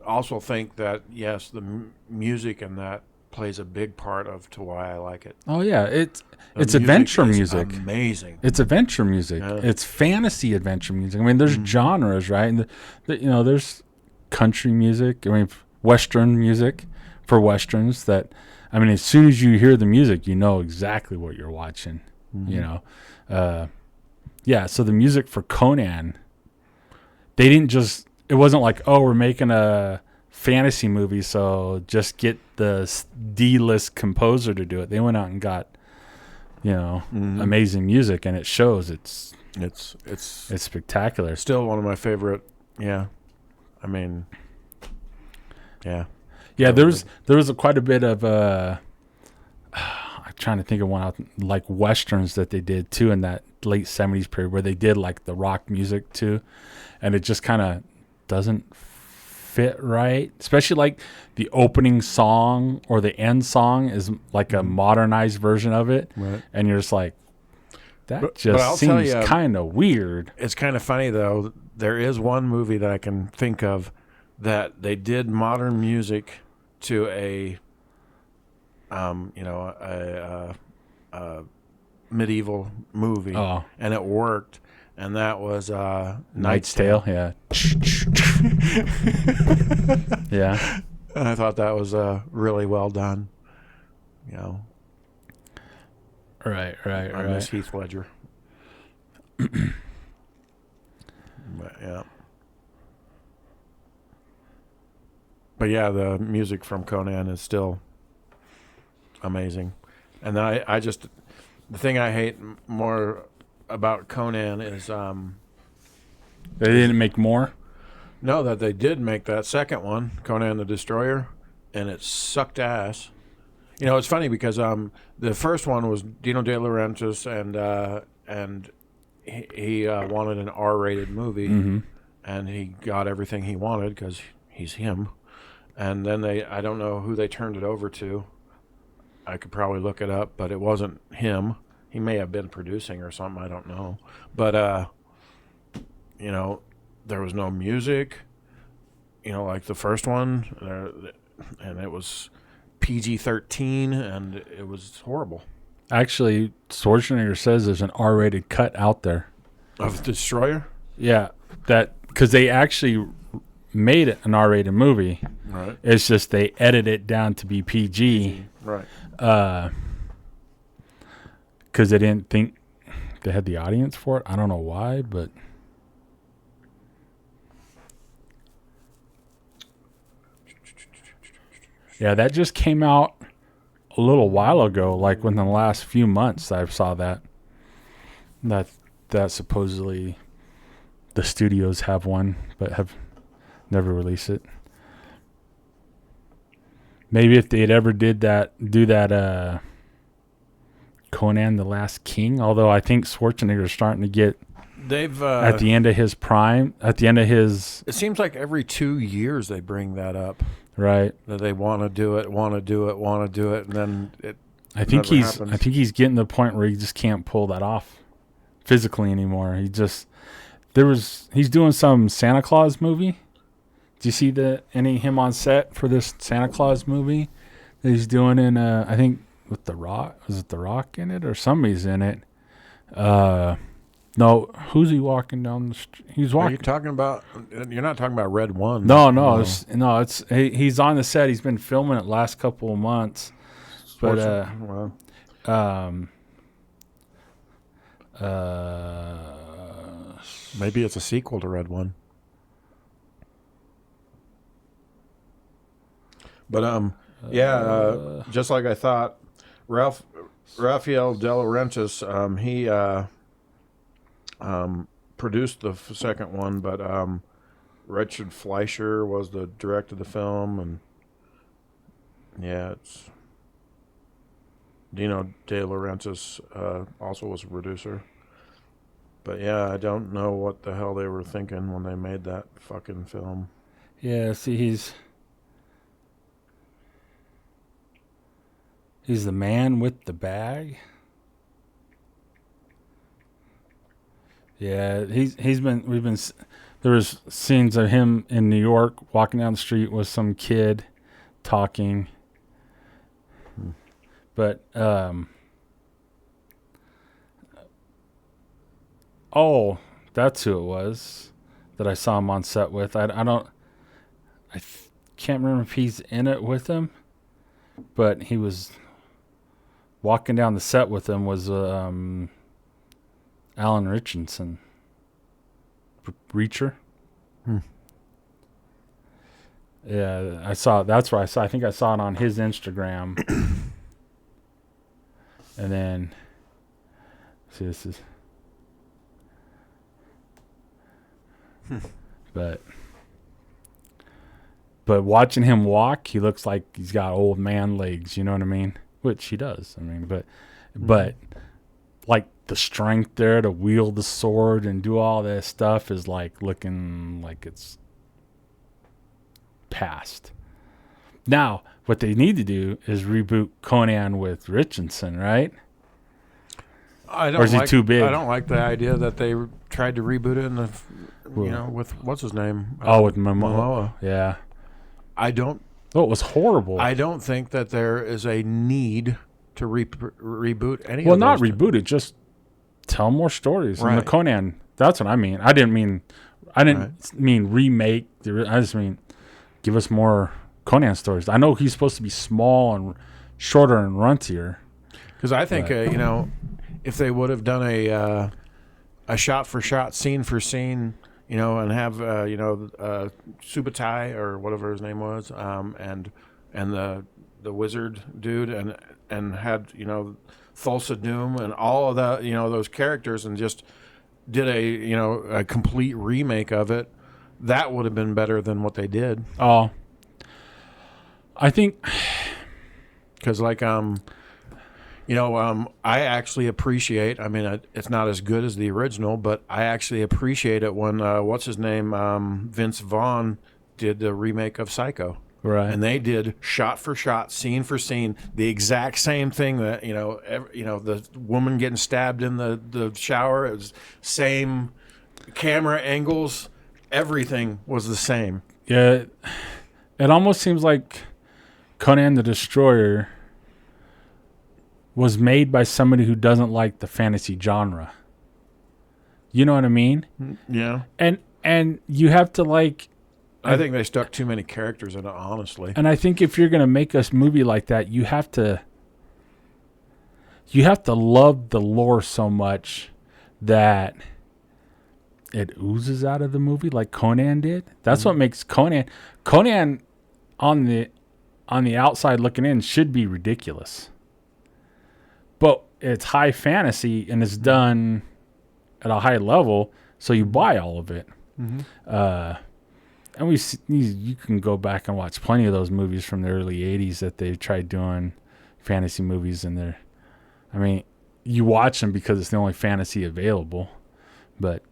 also think that yes, the music in that plays a big part of to why I like it. Oh yeah, it's The adventure is music. Amazing. It's adventure music. Yeah. It's fantasy adventure music. I mean, there's genres, right? And there's country music. I mean, Western music for Westerns. That, I mean, as soon as you hear the music, you know exactly what you're watching. You know, yeah. So the music for Conan, they didn't just. It wasn't like, oh, we're making a fantasy movie, so just get the D-list composer to do it. They went out and got, amazing music, and it shows. It's spectacular. Still one of my favorite. Yeah, I mean, yeah. Yeah, there was quite a bit of I'm trying to think of one out, like Westerns that they did too in that late 70s period where they did like the rock music too, and it just kind of doesn't fit right, especially like the opening song or the end song is like a modernized version of it, right. And you're just like, that but just seems kind of weird. It's kind of funny though. There is one movie that I can think of that they did modern music to a medieval movie, and it worked. And that was Knight's Tale. Yeah. Yeah. And I thought that was really well done. Right. I miss Heath Ledger. But, yeah. But yeah, the music from Conan is still amazing. And I just, the thing I hate more about Conan is they didn't make more. No, that they did make that second one, Conan the Destroyer, and it sucked ass. It's funny because the first one was Dino De Laurentiis, and he wanted an R-rated movie, and he got everything he wanted because he's him. And then I don't know who they turned it over to. I could probably look it up, but it wasn't him. He may have been producing or something. I don't know. But, there was no music, like the first one. And it was PG-13, and it was horrible. Actually, Schwarzenegger says there's an R-rated cut out there. Of Destroyer? Yeah. Because they actually made it an R-rated movie. Right. It's just they edited it down to be PG. Right. Because they didn't think they had the audience for it. I don't know why, but yeah, that just came out a little while ago, like within the last few months. I saw that supposedly the studios have one, but have never released it. Maybe if they'd ever do that Conan the Last King, although I think Schwarzenegger's starting to get at the end of his prime, at the end of his... It seems like every 2 years they bring that up. Right. That they want to do it, and then it I think happens. he's getting to the point where he just can't pull that off physically anymore. He's doing some Santa Claus movie. Do you see him on set for this Santa Claus movie that he's doing in I think with The Rock? Was it The Rock in it or somebody's in it? No, who's he walking down the street? He's walking. Are you talking about? You're not talking about Red One. No. He's on the set. He's been filming it last couple of months. But maybe it's a sequel to Red One. But just like I thought, Raphael De Laurentiis, he produced the second one, but Richard Fleischer was the director of the film, and it's Dino De Laurentiis also was a producer. But I don't know what the hell they were thinking when they made that fucking film. Yeah, see, he's the man with the bag. Yeah, there was scenes of him in New York walking down the street with some kid talking. But oh, that's who it was that I saw him on set with. Can't remember if he's in it with him, but he was walking down the set with him was Alan Richardson. Reacher. Yeah, I saw it. That's where I saw. I think I saw it on his Instagram. And then, see, this is, but watching him walk, he looks like he's got old man legs. You know what I mean? Which he does. I mean, but like the strength there to wield the sword and do all this stuff is like looking like it's past. Now, what they need to do is reboot Conan with Richardson, right? Or is he too big? I don't like the idea that they tried to reboot it in the, with what's his name? With Momoa. Yeah. Oh, it was horrible. I don't think that there is a need to reboot any. Well, not reboot it, just tell more stories. Right. And the Conan, that's what I mean. I didn't mean remake. I just mean give us more Conan stories. I know he's supposed to be small and shorter and runtier. Because I think if they would have done a shot for shot, scene for scene, and have Subutai or whatever his name was, and the wizard dude, and had Thulsa Doom and all of that, those characters, and just did a complete remake of it, that would have been better than what they did. Oh, I think because I actually appreciate. I mean, it's not as good as the original, but I actually appreciate it when what's his name, Vince Vaughn did the remake of Psycho. Right. And they did shot for shot, scene for scene, the exact same thing that the woman getting stabbed in the shower. It was same camera angles, everything was the same. Yeah, it almost seems like Conan the Destroyer was made by somebody who doesn't like the fantasy genre. You know what I mean? Yeah. And you have to like. I think they stuck too many characters in it, honestly. And I think if you're going to make a movie like that, you have to love the lore so much that it oozes out of the movie like Conan did. That's what makes Conan on the outside looking in should be ridiculous. But it's high fantasy and it's done at a high level, so you buy all of it. Mm-hmm. And you can go back and watch plenty of those movies from the early 80s that they've tried doing fantasy movies, and you watch them because it's the only fantasy available, but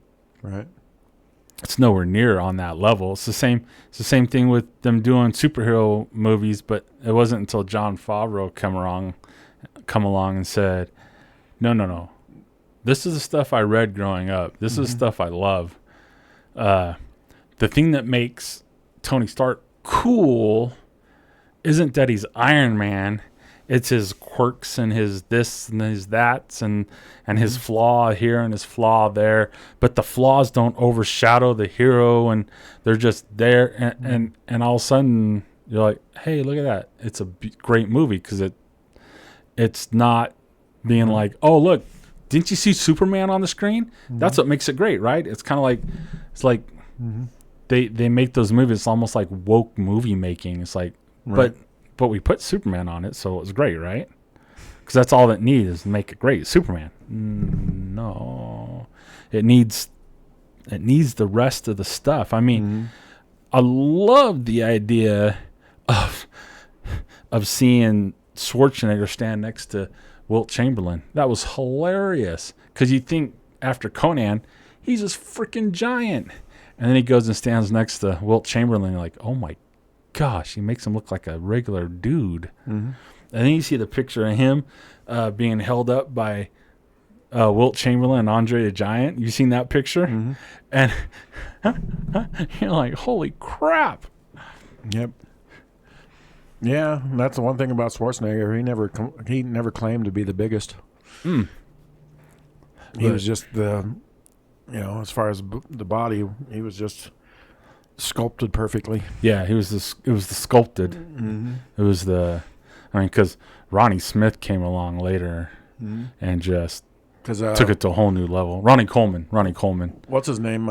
right, it's nowhere near on that level. It's the same thing with them doing superhero movies, but it wasn't until Jon Favreau come along and said, no, this is the stuff I read growing up. This is the stuff I love. The thing that makes Tony Stark cool isn't that he's Iron Man. It's his quirks and his this and his that's and his flaw here and his flaw there. But the flaws don't overshadow the hero, and they're just there. And all of a sudden, you're like, hey, look at that. It's a great movie because it's not being like, oh, look, didn't you see Superman on the screen? That's what makes it great, right? It's kind of like, they make those movies. It's almost like woke movie making. It's like, right. But we put Superman on it, so it was great, right? Because that's all it needs is to make it great. Superman. No, it needs the rest of the stuff. I mean, I love the idea of seeing Schwarzenegger stand next to Wilt Chamberlain. That was hilarious because you think after Conan, he's this freaking giant. And then he goes and stands next to Wilt Chamberlain. And you're like, oh my gosh, he makes him look like a regular dude. And then you see the picture of him being held up by Wilt Chamberlain and Andre the Giant. You seen that picture? And you're like, holy crap. Yep. Yeah, that's the one thing about Schwarzenegger. He never claimed to be the biggest. Mm. He was just as far as the body, he was just sculpted perfectly. Yeah, it was the sculpted. Mm-hmm. It was because Ronnie Smith came along later and just took it to a whole new level. Ronnie Coleman. What's his name?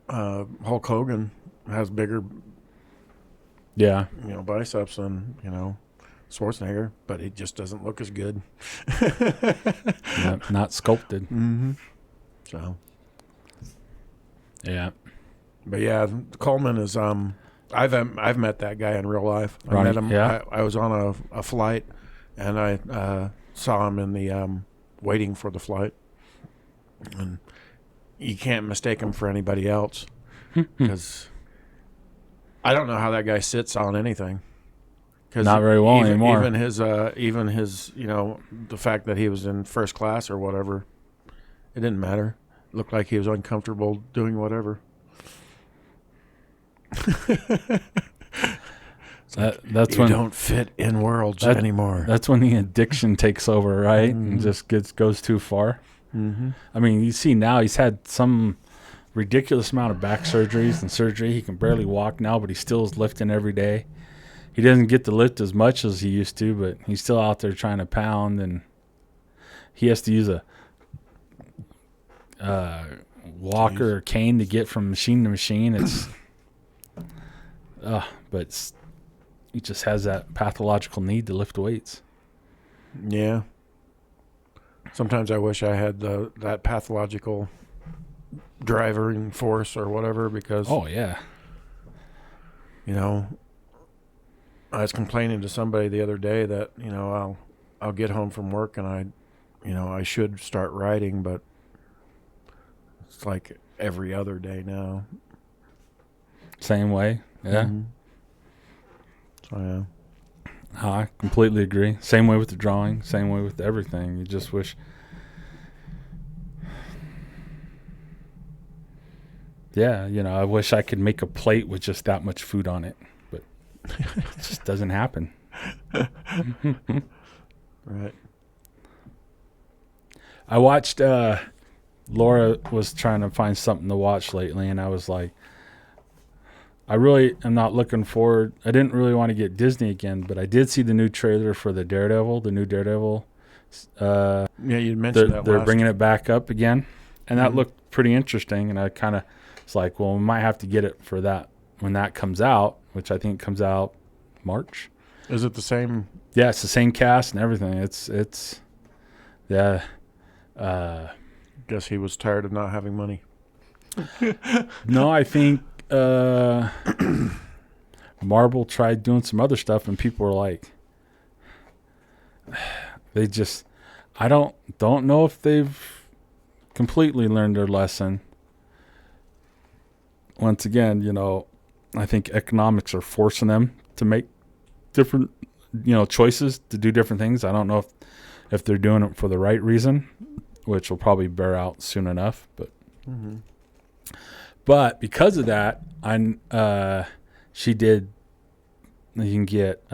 Hulk Hogan has bigger, biceps than Schwarzenegger, but he just doesn't look as good. Not sculpted. Mm-hmm. So, yeah. But yeah, Coleman is. I've met that guy in real life. I met him. Yeah. I was on a flight, and I saw him in the waiting for the flight, and you can't mistake him for anybody else because I don't know how that guy sits on anything. Not very well anymore. Even his the fact that he was in first class or whatever, it didn't matter. It looked like he was uncomfortable doing whatever. That's you when don't fit in worlds anymore. That's when the addiction takes over, right? And just goes too far. Mm-hmm. I mean, you see now he's had some ridiculous amount of back surgeries and surgery. He can barely walk now, but he still is lifting every day. He doesn't get to lift as much as he used to, but he's still out there trying to pound, and he has to use a walker or cane to get from machine to machine. It's but he just has that pathological need to lift weights. Yeah. Sometimes I wish I had that pathological driving force or whatever because I was complaining to somebody the other day that I'll get home from work and I should start riding, but it's like every other day now. Same way. Yeah. Mm-hmm. So yeah. I completely agree. Same way with the drawing, same way with everything. You just wish. Yeah, I wish I could make a plate with just that much food on it, but it just doesn't happen. Right. I watched, Laura was trying to find something to watch lately, and I was like, I really am not looking forward. I didn't really want to get Disney again, but I did see the new trailer for the new Daredevil. Yeah, you mentioned that. They're bringing it back up again, and that looked pretty interesting. And I kind of was like, well, we might have to get it for that when that comes out, which I think comes out March. Is it the same? Yeah, it's the same cast and everything. It's yeah. Guess he was tired of not having money. No, I think. Marvel tried doing some other stuff, and people were like, I don't know if they've completely learned their lesson. Once again, I think economics are forcing them to make different, choices to do different things. I don't know if they're doing it for the right reason, which will probably bear out soon enough, but. Mm-hmm. But because of that, she did. You can get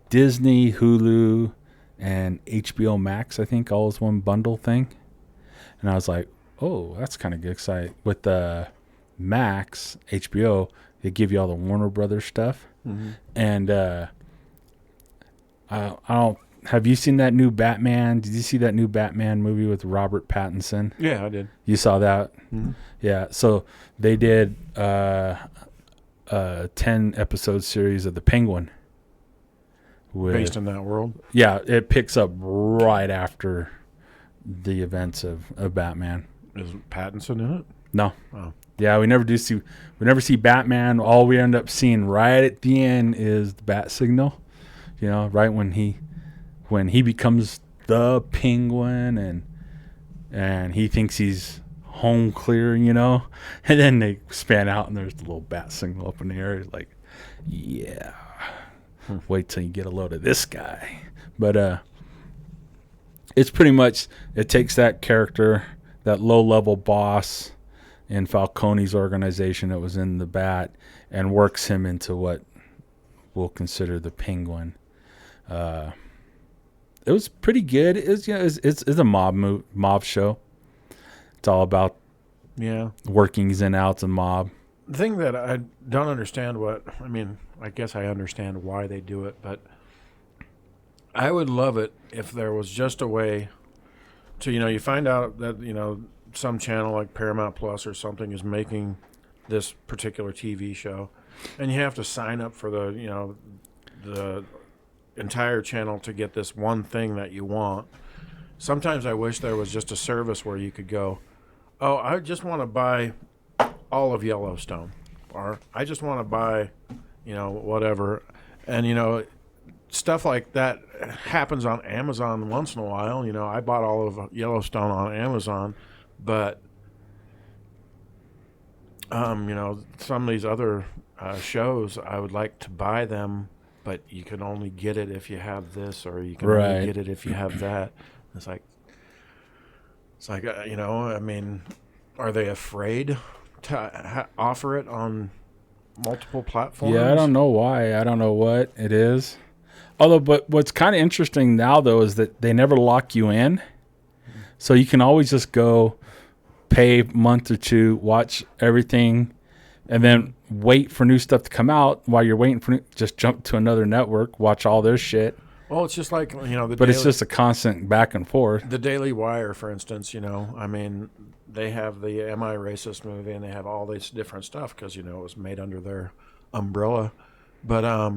Disney, Hulu, and HBO Max. I think all is one bundle thing. And I was like, "Oh, that's kind of good." Because with the Max HBO, they give you all the Warner Brothers stuff. Mm-hmm. And I don't. Have you seen that new Batman? Did you see that new Batman movie with Robert Pattinson? Yeah, I did. You saw that? Mm-hmm. Yeah. So they did a 10-episode series of The Penguin. Based in that world? Yeah, it picks up right after the events of Batman. Is Pattinson in it? No. Oh. Yeah, we never see Batman. All we end up seeing right at the end is the bat signal. Right when he becomes the Penguin and he thinks he's home clear, and then they span out and there's the little bat signal up in the air. It's like, yeah, wait till you get a load of this guy. But it's pretty much, it takes that character, that low-level boss in Falcone's organization that was in the Bat, and works him into what will consider the Penguin. It was pretty good. It's a mob show. It's all about workings and outs of mob. The thing that I don't understand I guess I understand why they do it, but I would love it if there was just a way to, you find out that, some channel like Paramount Plus or something is making this particular TV show, and you have to sign up for the entire channel to get this one thing that you want. Sometimes I wish there was just a service where you could go, oh, I just want to buy all of Yellowstone, or I just want to buy, whatever. And, stuff like that happens on Amazon once in a while. I bought all of Yellowstone on Amazon, but, some of these other shows, I would like to buy them, but you can only get it if you have this, or you can only get it if you have that. It's like, are they afraid to offer it on multiple platforms? Yeah, I don't know why. I don't know what it is. Although, but what's kind of interesting now, though, is that they never lock you in. So you can always just go pay a month or two, watch everything, and then wait for new stuff to come out. While you're waiting for just jump to another network, watch all their shit. Well, it's just like, it's just a constant back and forth. The Daily Wire, for instance, they have the Am I Racist movie, and they have all this different stuff because, it was made under their umbrella. But,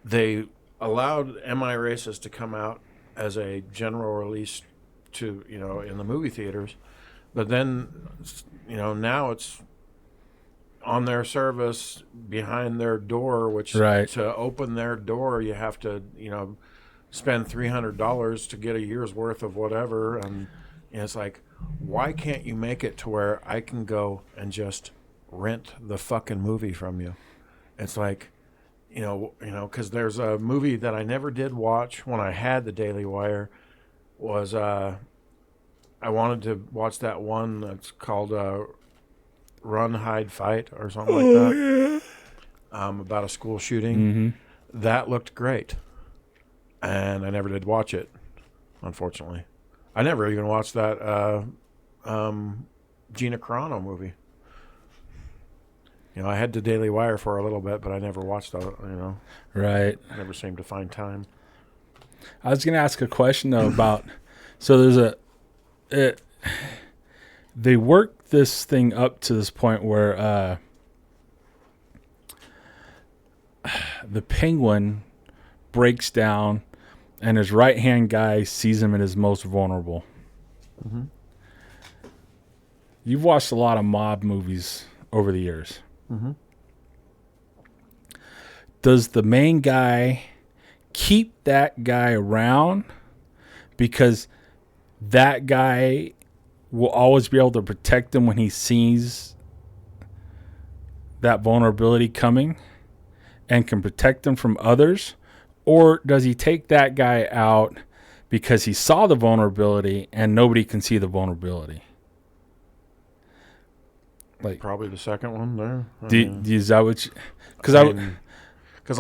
they allowed Am I Racist to come out as a general release to, in the movie theaters. But then, now it's on their service behind their door, which to open their door, you have to, spend $300 to get a year's worth of whatever. And it's like, why can't you make it to where I can go and just rent the fucking movie from you? It's like, because there's a movie that I never did watch when I had the Daily Wire. Was I wanted to watch that one that's called Run, Hide, Fight or something like that. Yeah. About a school shooting. Mm-hmm. That looked great, and I never did watch it, unfortunately. I never even watched that Gina Carano movie. I had the Daily Wire for a little bit, but I never watched that, Right. I never seemed to find time. I was going to ask a question, though, about... So there's they work this thing up to this point where the Penguin breaks down, and his right-hand guy sees him at his most vulnerable. Mm-hmm. You've watched a lot of mob movies over the years. Mm-hmm. Does the main guy keep that guy around because that guy will always be able to protect him when he sees that vulnerability coming and can protect him from others? Or does he take that guy out because he saw the vulnerability and nobody can see the vulnerability? Like, probably the second one there. Is that what you... Because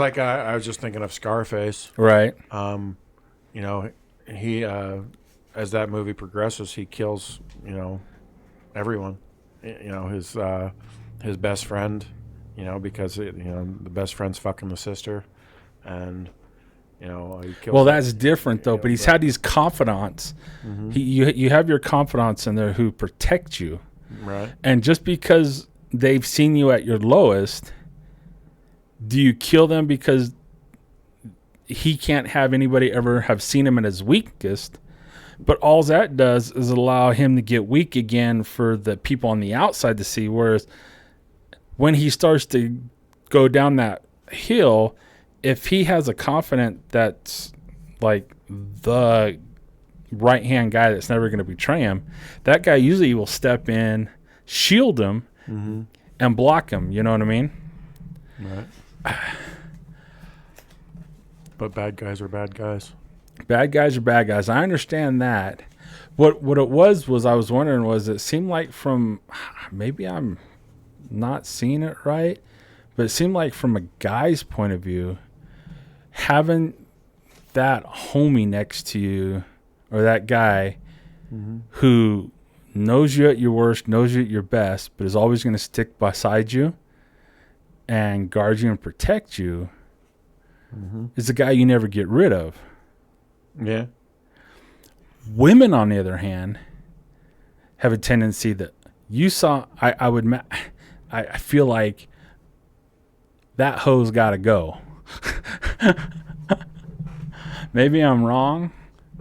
I was just thinking of Scarface. Right. He as that movie progresses, he kills, everyone. His best friend, because the best friend's fucking the sister, and he kills. Well, that's different though. But he's had these confidants. Mm-hmm. You have your confidants in there who protect you. Right. And just because they've seen you at your lowest, do you kill them because he can't have anybody ever have seen him at his weakest? But all that does is allow him to get weak again for the people on the outside to see. Whereas when he starts to go down that hill, if he has a confidant that's like the right-hand guy that's never going to betray him, that guy usually will step in, shield him, mm-hmm. and block him. You know what I mean? Right. But bad guys are bad guys. Bad guys are bad guys. I understand that. What it was I was wondering was it seemed like from, maybe I'm not seeing it right, But it seemed like from a guy's point of view, having that homie next to you, or that guy who knows you at your worst, knows you at your best, but is always going to stick beside you and guard you and protect you, is the guy you never get rid of. Yeah. Women, on the other hand, have a tendency that you saw. I feel like that hoe's got to go. Maybe I'm wrong,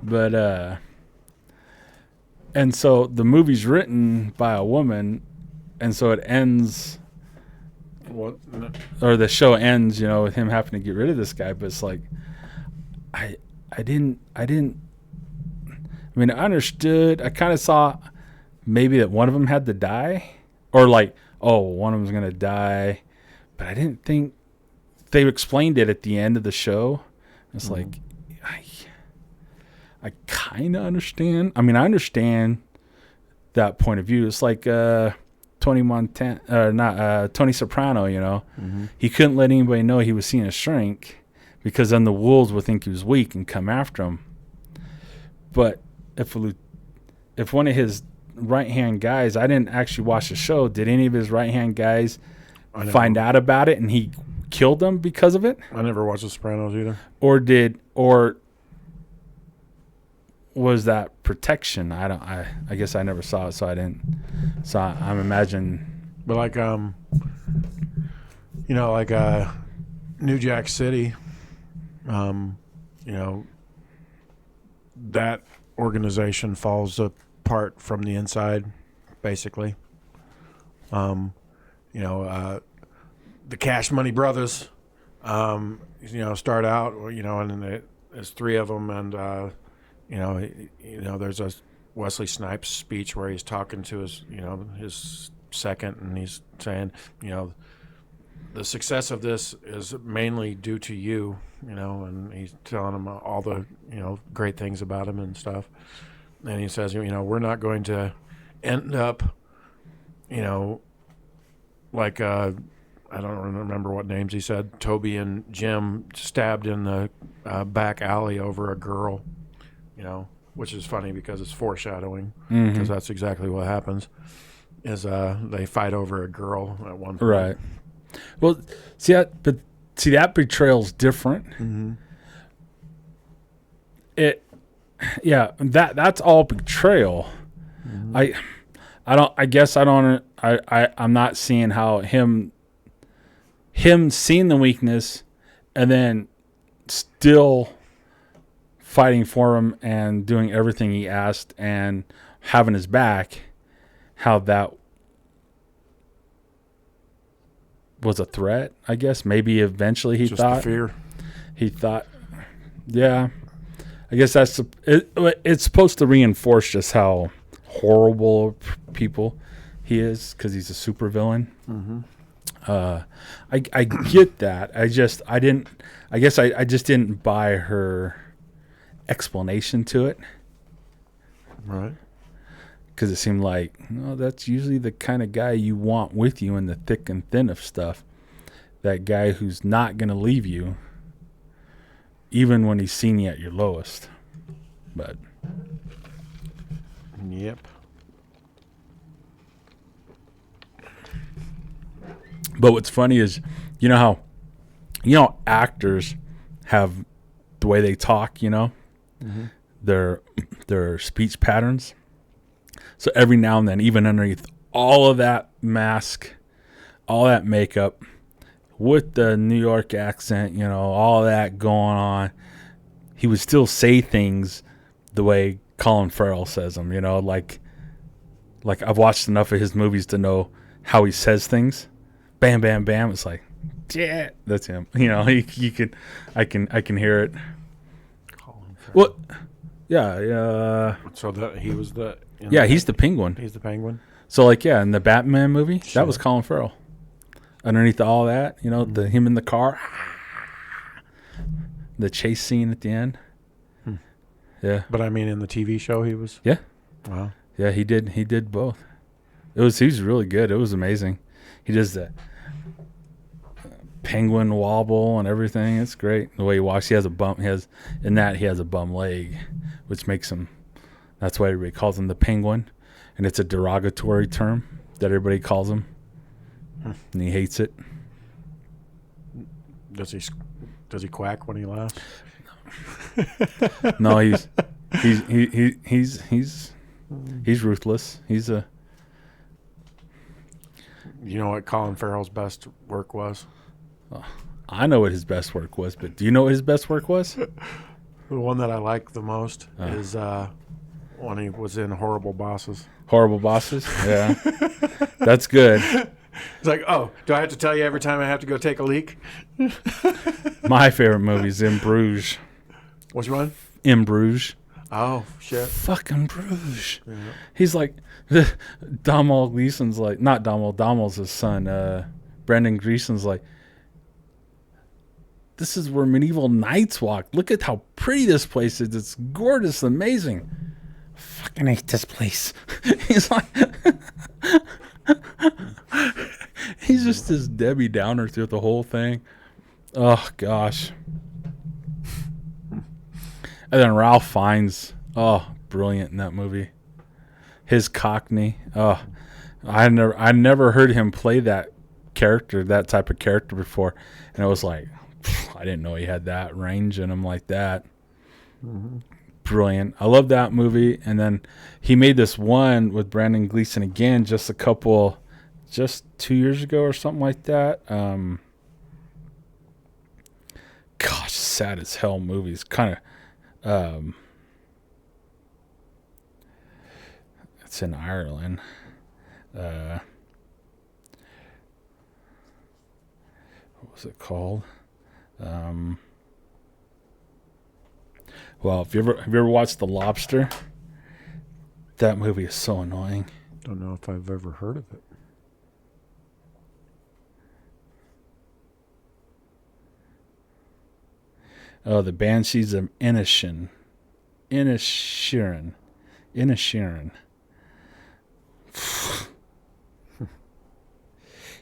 but and so the movie's written by a woman, and so it ends. What? Or the show ends, with him having to get rid of this guy. But it's like, I understood. I kind of saw maybe that one of them had to die, or like, oh, one of them's gonna die. But I didn't think they explained it at the end of the show. It's like, I kind of understand. I understand that point of view. It's like Tony Soprano. He couldn't let anybody know he was seeing a shrink, because then the wolves would think he was weak and come after him. But if one of his right-hand guys, I didn't actually watch the show, did any of his right-hand guys find out about it and he killed them because of it? I never watched The Sopranos either. Or was that protection? I guess I never saw it, so I didn't. So I'm imagining. But like New Jack City, that organization falls apart from the inside, basically. The Cash Money Brothers, start out, and then there's three of them, and there's a Wesley Snipes speech where he's talking to his second, and he's saying, the success of this is mainly due to you, and he's telling him all the, great things about him and stuff. And he says, we're not going to end up, like, I don't remember what names he said, Toby and Jim stabbed in the back alley over a girl, which is funny because it's foreshadowing, because that's exactly what happens, is they fight over a girl at one point. Right. Well, that betrayal's different. That's all betrayal. I'm not seeing how him seeing the weakness and then still fighting for him and doing everything he asked and having his back, how that was a threat. I guess maybe eventually he thought fear. He thought, yeah. I guess it's supposed to reinforce just how horrible people he is, because he's a supervillain. I get that. I just didn't buy her explanation to it. Right. Because it seemed like, that's usually the kind of guy you want with you in the thick and thin of stuff. That guy who's not going to leave you, even when he's seen you at your lowest. But. Yep. But what's funny is, how actors have the way they talk, their speech patterns. So every now and then, even underneath all of that mask, all that makeup, with the New York accent, all that going on, he would still say things the way Colin Farrell says them, like I've watched enough of his movies to know how he says things. Bam, bam, bam. It's like, yeah, that's him. I can hear it. Colin Farrell. Well, yeah. So that he was the. He's the Penguin. He's the Penguin. So in the Batman movie, that was Colin Farrell. Underneath all that, him in the car, the chase scene at the end. Yeah. But in the TV show, he was. Yeah. Wow. Yeah, he did both. He was really good. It was amazing. He does that. penguin wobble and everything. It's great. The way he walks, he has a bum leg, which makes him. That's why everybody calls him the penguin, and it's a derogatory term that everybody calls him, and he hates it. Does he quack when he laughs? No, he's ruthless. He's a. You know what Colin Farrell's best work was? I know what his best work was, but do you know what his best work was? The one that I like the most is when he was in Horrible Bosses. Horrible Bosses? Yeah. That's good. It's like, oh, do I have to tell you every time I have to go take a leak? My favorite movie is In Bruges. Which one? In Bruges. Oh, shit. Fucking Bruges. Yeah. He's like, Domhnall Gleeson's like, not Domhnall, Domhnall's his son. Brendan Gleeson's like, this is where medieval knights walk. Look at how pretty this place is. It's gorgeous, amazing. Fucking hate this place. He's like, he's just this Debbie Downer through the whole thing. Oh, gosh. And then Ralph Fiennes. Oh, brilliant in that movie. His Cockney. Oh, I never heard him play that type of character before. And it was like, I didn't know he had that range in him like that. Mm-hmm. Brilliant. I love that movie. And then he made this one with Brendan Gleeson again just 2 years ago or something like that. Gosh, sad as hell movies. Kind of, it's in Ireland. What was it called? Well, have you ever watched The Lobster? That movie is so annoying. Don't know if I've ever heard of it. Oh, The Banshees of Inisherin.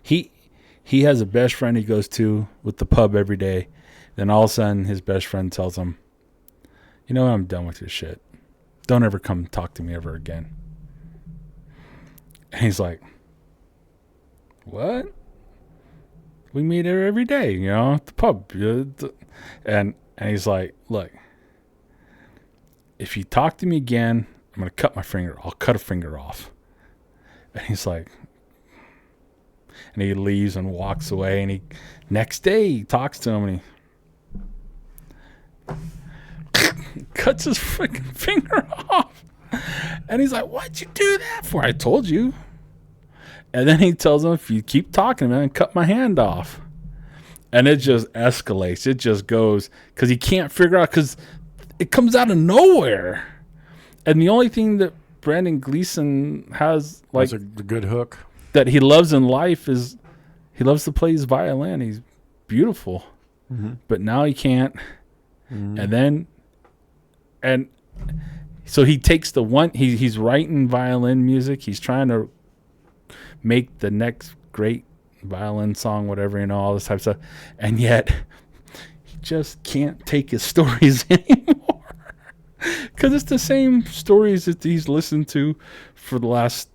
He has a best friend he goes to with the pub every day. Then all of a sudden his best friend tells him, you know what, I'm done with your shit. Don't ever come talk to me ever again. And he's like, what? We meet her every day, at the pub. And he's like, look, if you talk to me again, I'm going to cut my finger. I'll cut a finger off. And he's like, and he leaves and walks away. And next day he talks to him and he cuts his freaking finger off. And he's like, what'd you do that for? I told you. And then he tells him, if you keep talking, man, cut my hand off. And it just escalates. It just goes because he can't figure out, because it comes out of nowhere. And the only thing that Brendan Gleeson has, like, that's a good hook that he loves in life is he loves to play his violin. He's beautiful. Mm-hmm. But now he can't. Mm-hmm. And so he takes the one, he's writing violin music. He's trying to make the next great violin song, whatever, all this type of stuff. And yet he just can't take his stories anymore. Because it's the same stories that he's listened to for the last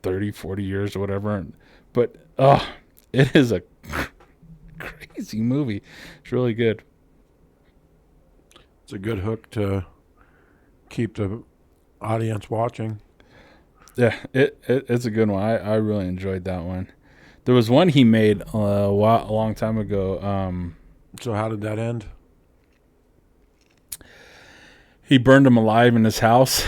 30, 40 years or whatever. But, it is a crazy movie. It's really good. It's a good hook to keep the audience watching. Yeah, it's a good one. I really enjoyed that one. There was one he made a long time ago. So how did that end? He burned him alive in his house.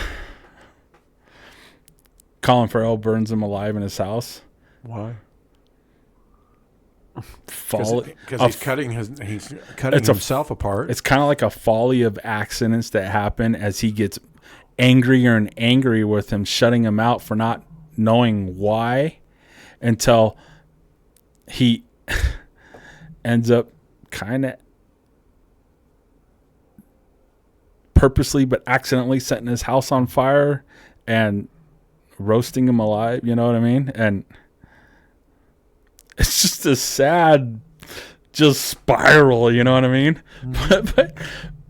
Colin Farrell burns him alive in his house. Why? Because he's cutting himself apart. It's kind of like a folly of accidents that happen as he gets angrier and angrier with him, shutting him out for not knowing why, until he ends up kind of purposely but accidentally setting his house on fire and roasting him alive. You know what I mean? And it's just a sad just spiral. You know what I mean?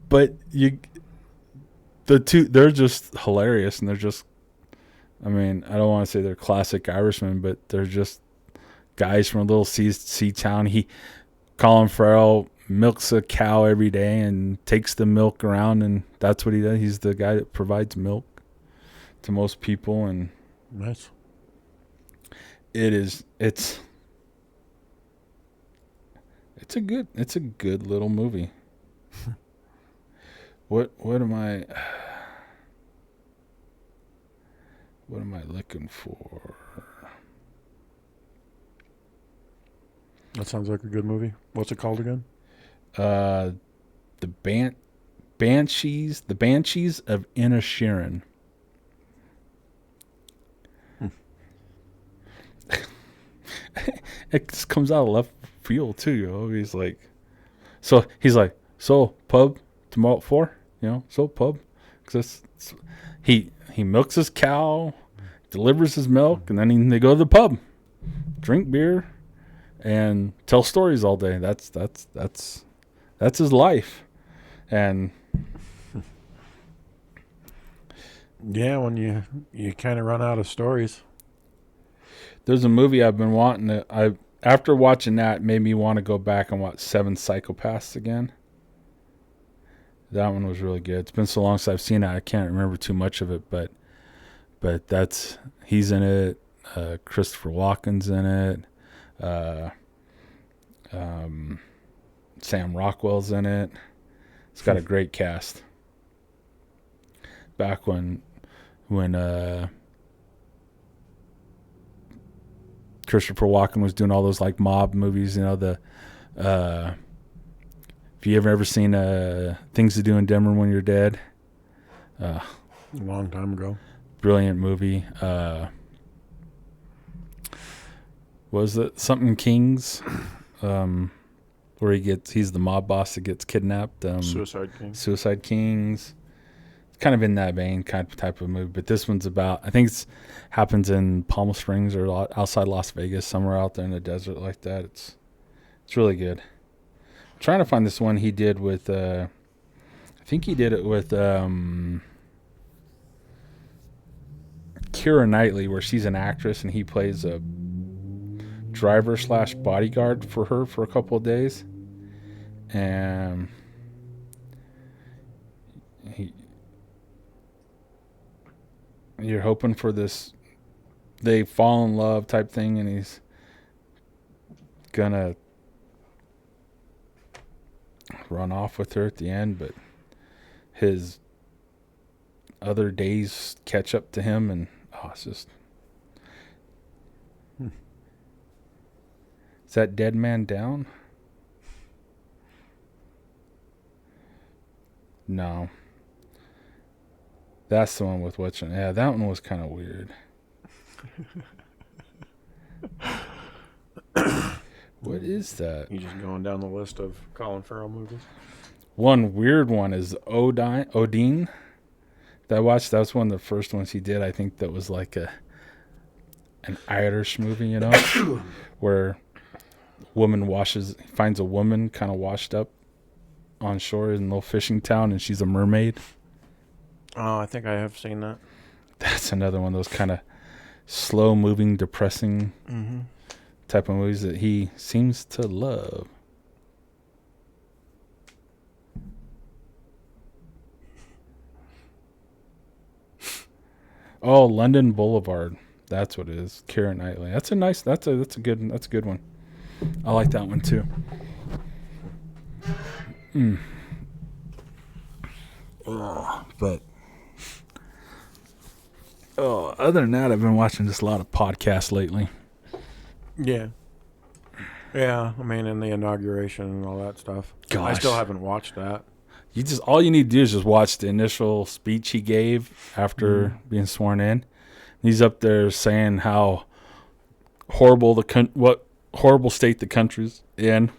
But they're just hilarious, and they're just. I mean, I don't want to say they're classic Irishmen, but they're just guys from a little sea town. Colin Farrell milks a cow every day and takes the milk around, and that's what he does. He's the guy that provides milk to most people, and nice. it's a good little movie. What am I looking for? That sounds like a good movie. What's it called again? The Banshees of Inisherin. It just comes out of left field too, you know. He's like, pub tomorrow at 4, you know. So pub, because he milks his cow, delivers his milk, and then they go to the pub, drink beer, and tell stories all day. That's his life, and yeah, when you kind of run out of stories. There's a movie I've been wanting to. After watching that, it made me want to go back and watch Seven Psychopaths again. That one was really good. It's been so long since I've seen it, I can't remember too much of it, but he's in it. Christopher Walken's in it. Sam Rockwell's in it. It's got a great cast. Back when Christopher Walken was doing all those like mob movies, you know, if you ever seen Things to Do in Denver When You're Dead, a long time ago. Brilliant movie. Was it something Kings, where he's the mob boss that gets kidnapped? Suicide Kings. Kind of in that vein, type of movie, but this one's about. I think it happens in Palm Springs or outside Las Vegas, somewhere out there in the desert like that. It's really good. I'm trying to find this one he did with. I think he did it with Keira Knightley, where she's an actress and he plays a driver / bodyguard for her for a couple of days, and you're hoping for this, they fall in love type thing, and he's gonna run off with her at the end, but his other days catch up to him, and it's just. Is that Dead Man Down? No. That's the one with Witch. Yeah, that one was kind of weird. What is that? You just going down the list of Colin Farrell movies? One weird one is Odin. That I watched. That was one of the first ones he did. I think that was like an Irish movie, you know, where woman finds a woman kind of washed up on shore in a little fishing town, and she's a mermaid. Oh, I think I have seen that. That's another one of those kind of slow-moving, depressing type of movies that he seems to love. Oh, London Boulevard. That's what it is. Keira Knightley. That's a good one. I like that one too. Other than that, I've been watching just a lot of podcasts lately. Yeah. Yeah, I mean, in the inauguration and all that stuff. Gosh. I still haven't watched that. All you need to do is just watch the initial speech he gave after being sworn in. He's up there saying how horrible what horrible state the country's in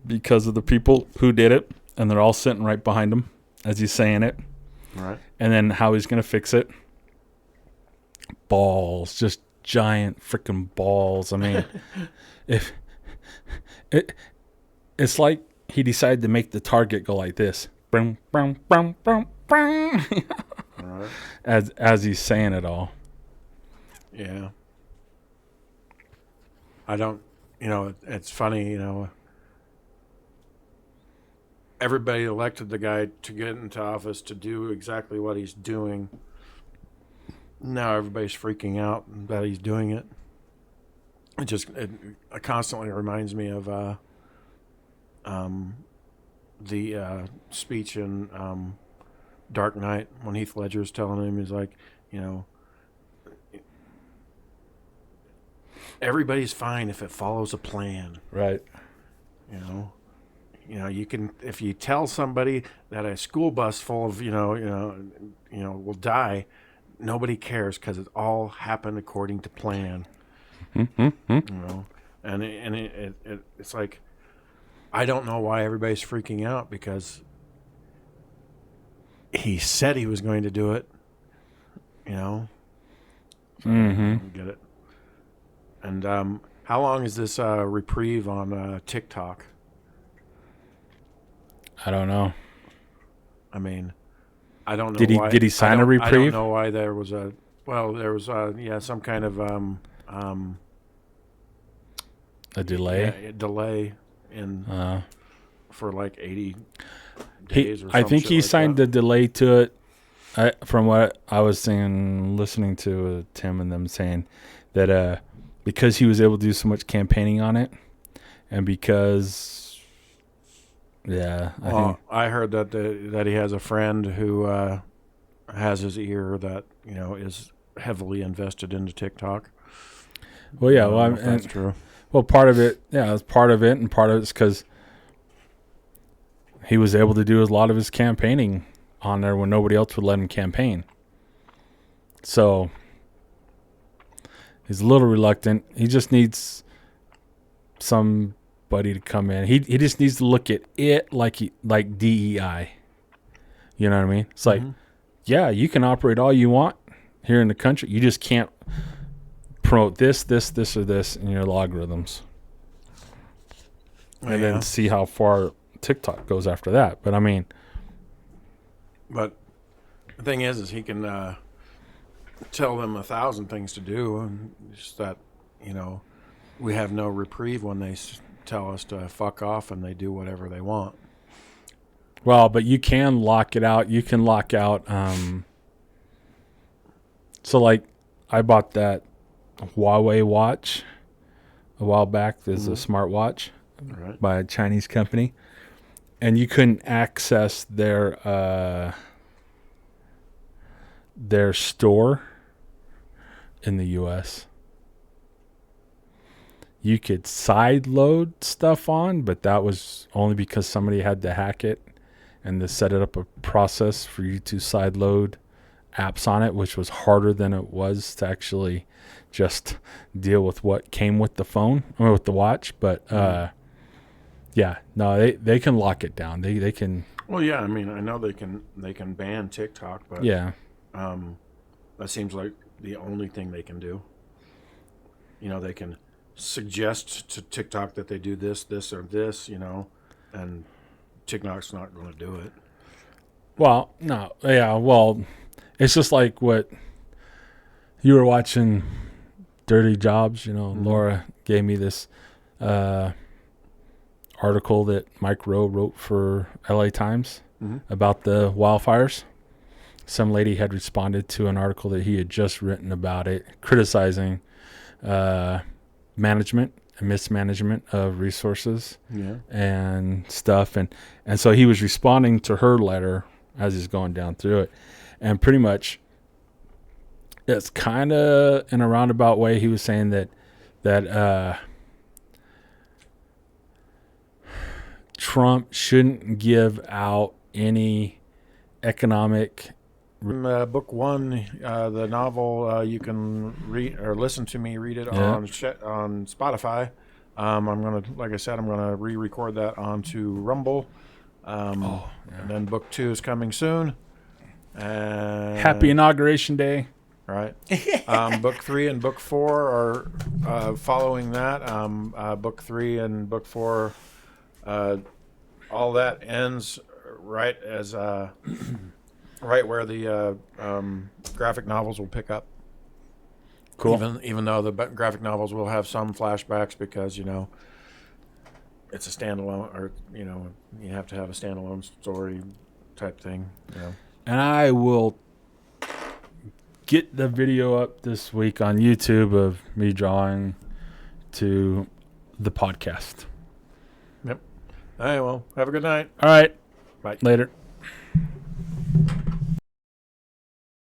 because of the people who did it, and they're all sitting right behind him as he's saying it. Right. And then how he's going to fix it. Balls, just giant freaking balls. I mean, it's like he decided to make the target go like this. Boom, boom, boom, boom, boom. Right. As he's saying it all. Yeah. I don't, it's funny, everybody elected the guy to get into office to do exactly what he's doing. Now everybody's freaking out that he's doing it. It constantly reminds me of the speech in Dark Knight when Heath Ledger's telling him, he's like, everybody's fine if it follows a plan. Right. You can, if you tell somebody that a school bus full of will die, nobody cares because it all happened according to plan. And it's like, I don't know why everybody's freaking out, because he said he was going to do it. So I don't get it. And how long is this reprieve on TikTok? I don't know. I mean, I don't know. Did he sign a reprieve? I don't know why there was some kind of a delay. Yeah, a delay in for like 80 days or something. I think he signed the delay to it. From what I was listening to Tim and them saying that because he was able to do so much campaigning on it, and because I heard that he has a friend who has his ear that is heavily invested into TikTok. Well, yeah, that's true. Well, part of it, it's part of it, and part of it's because he was able to do a lot of his campaigning on there when nobody else would let him campaign. So he's a little reluctant. He just needs somebody to come in. He just needs to look at it like DEI. You know what I mean? It's like, yeah, you can operate all you want here in the country. You just can't promote this, or this in your logarithms. And then see how far TikTok goes after that. But I mean, but the thing is he can tell them 1,000 things to do, and just that we have no reprieve when they tell us to fuck off, and they do whatever they want. Well, but you can lock it out. You can lock out. So like, I bought that Huawei watch a while back. There's a smartwatch by a Chinese company, and you couldn't access their store in the U.S. You could sideload stuff on, but that was only because somebody had to hack it and to set it up a process for you to sideload apps on it, which was harder than it was to actually just deal with what came with the phone or with the watch. But they can lock it down. They can. Well, yeah, I mean, I know they can ban TikTok, but that seems like the only thing they can do. They can suggest to TikTok that they do this, or this, and TikTok's not going to do it. Well, no, yeah, well, it's just like what you were watching, Dirty Jobs. Laura gave me this article that Mike Rowe wrote for LA Times about the wildfires. Some lady had responded to an article that he had just written about it, criticizing management and mismanagement of resources and stuff. And so he was responding to her letter as he's going down through it. And pretty much it's kind of in a roundabout way he was saying that Trump shouldn't give out any economic. Book one, the novel, you can read or listen to me read it on Spotify. I'm gonna re-record that onto Rumble. And then book 2 is coming soon. Happy Inauguration Day! Right. Book 3 and book 4 are following that. Book 3 and book 4 all that ends right as right where the graphic novels will pick up. Cool. Even though the graphic novels will have some flashbacks because it's a standalone, or you have to have a standalone story type thing. And I will get the video up this week on YouTube of me drawing to the podcast. Yep. All right. Well, have a good night. All right. Bye. Later.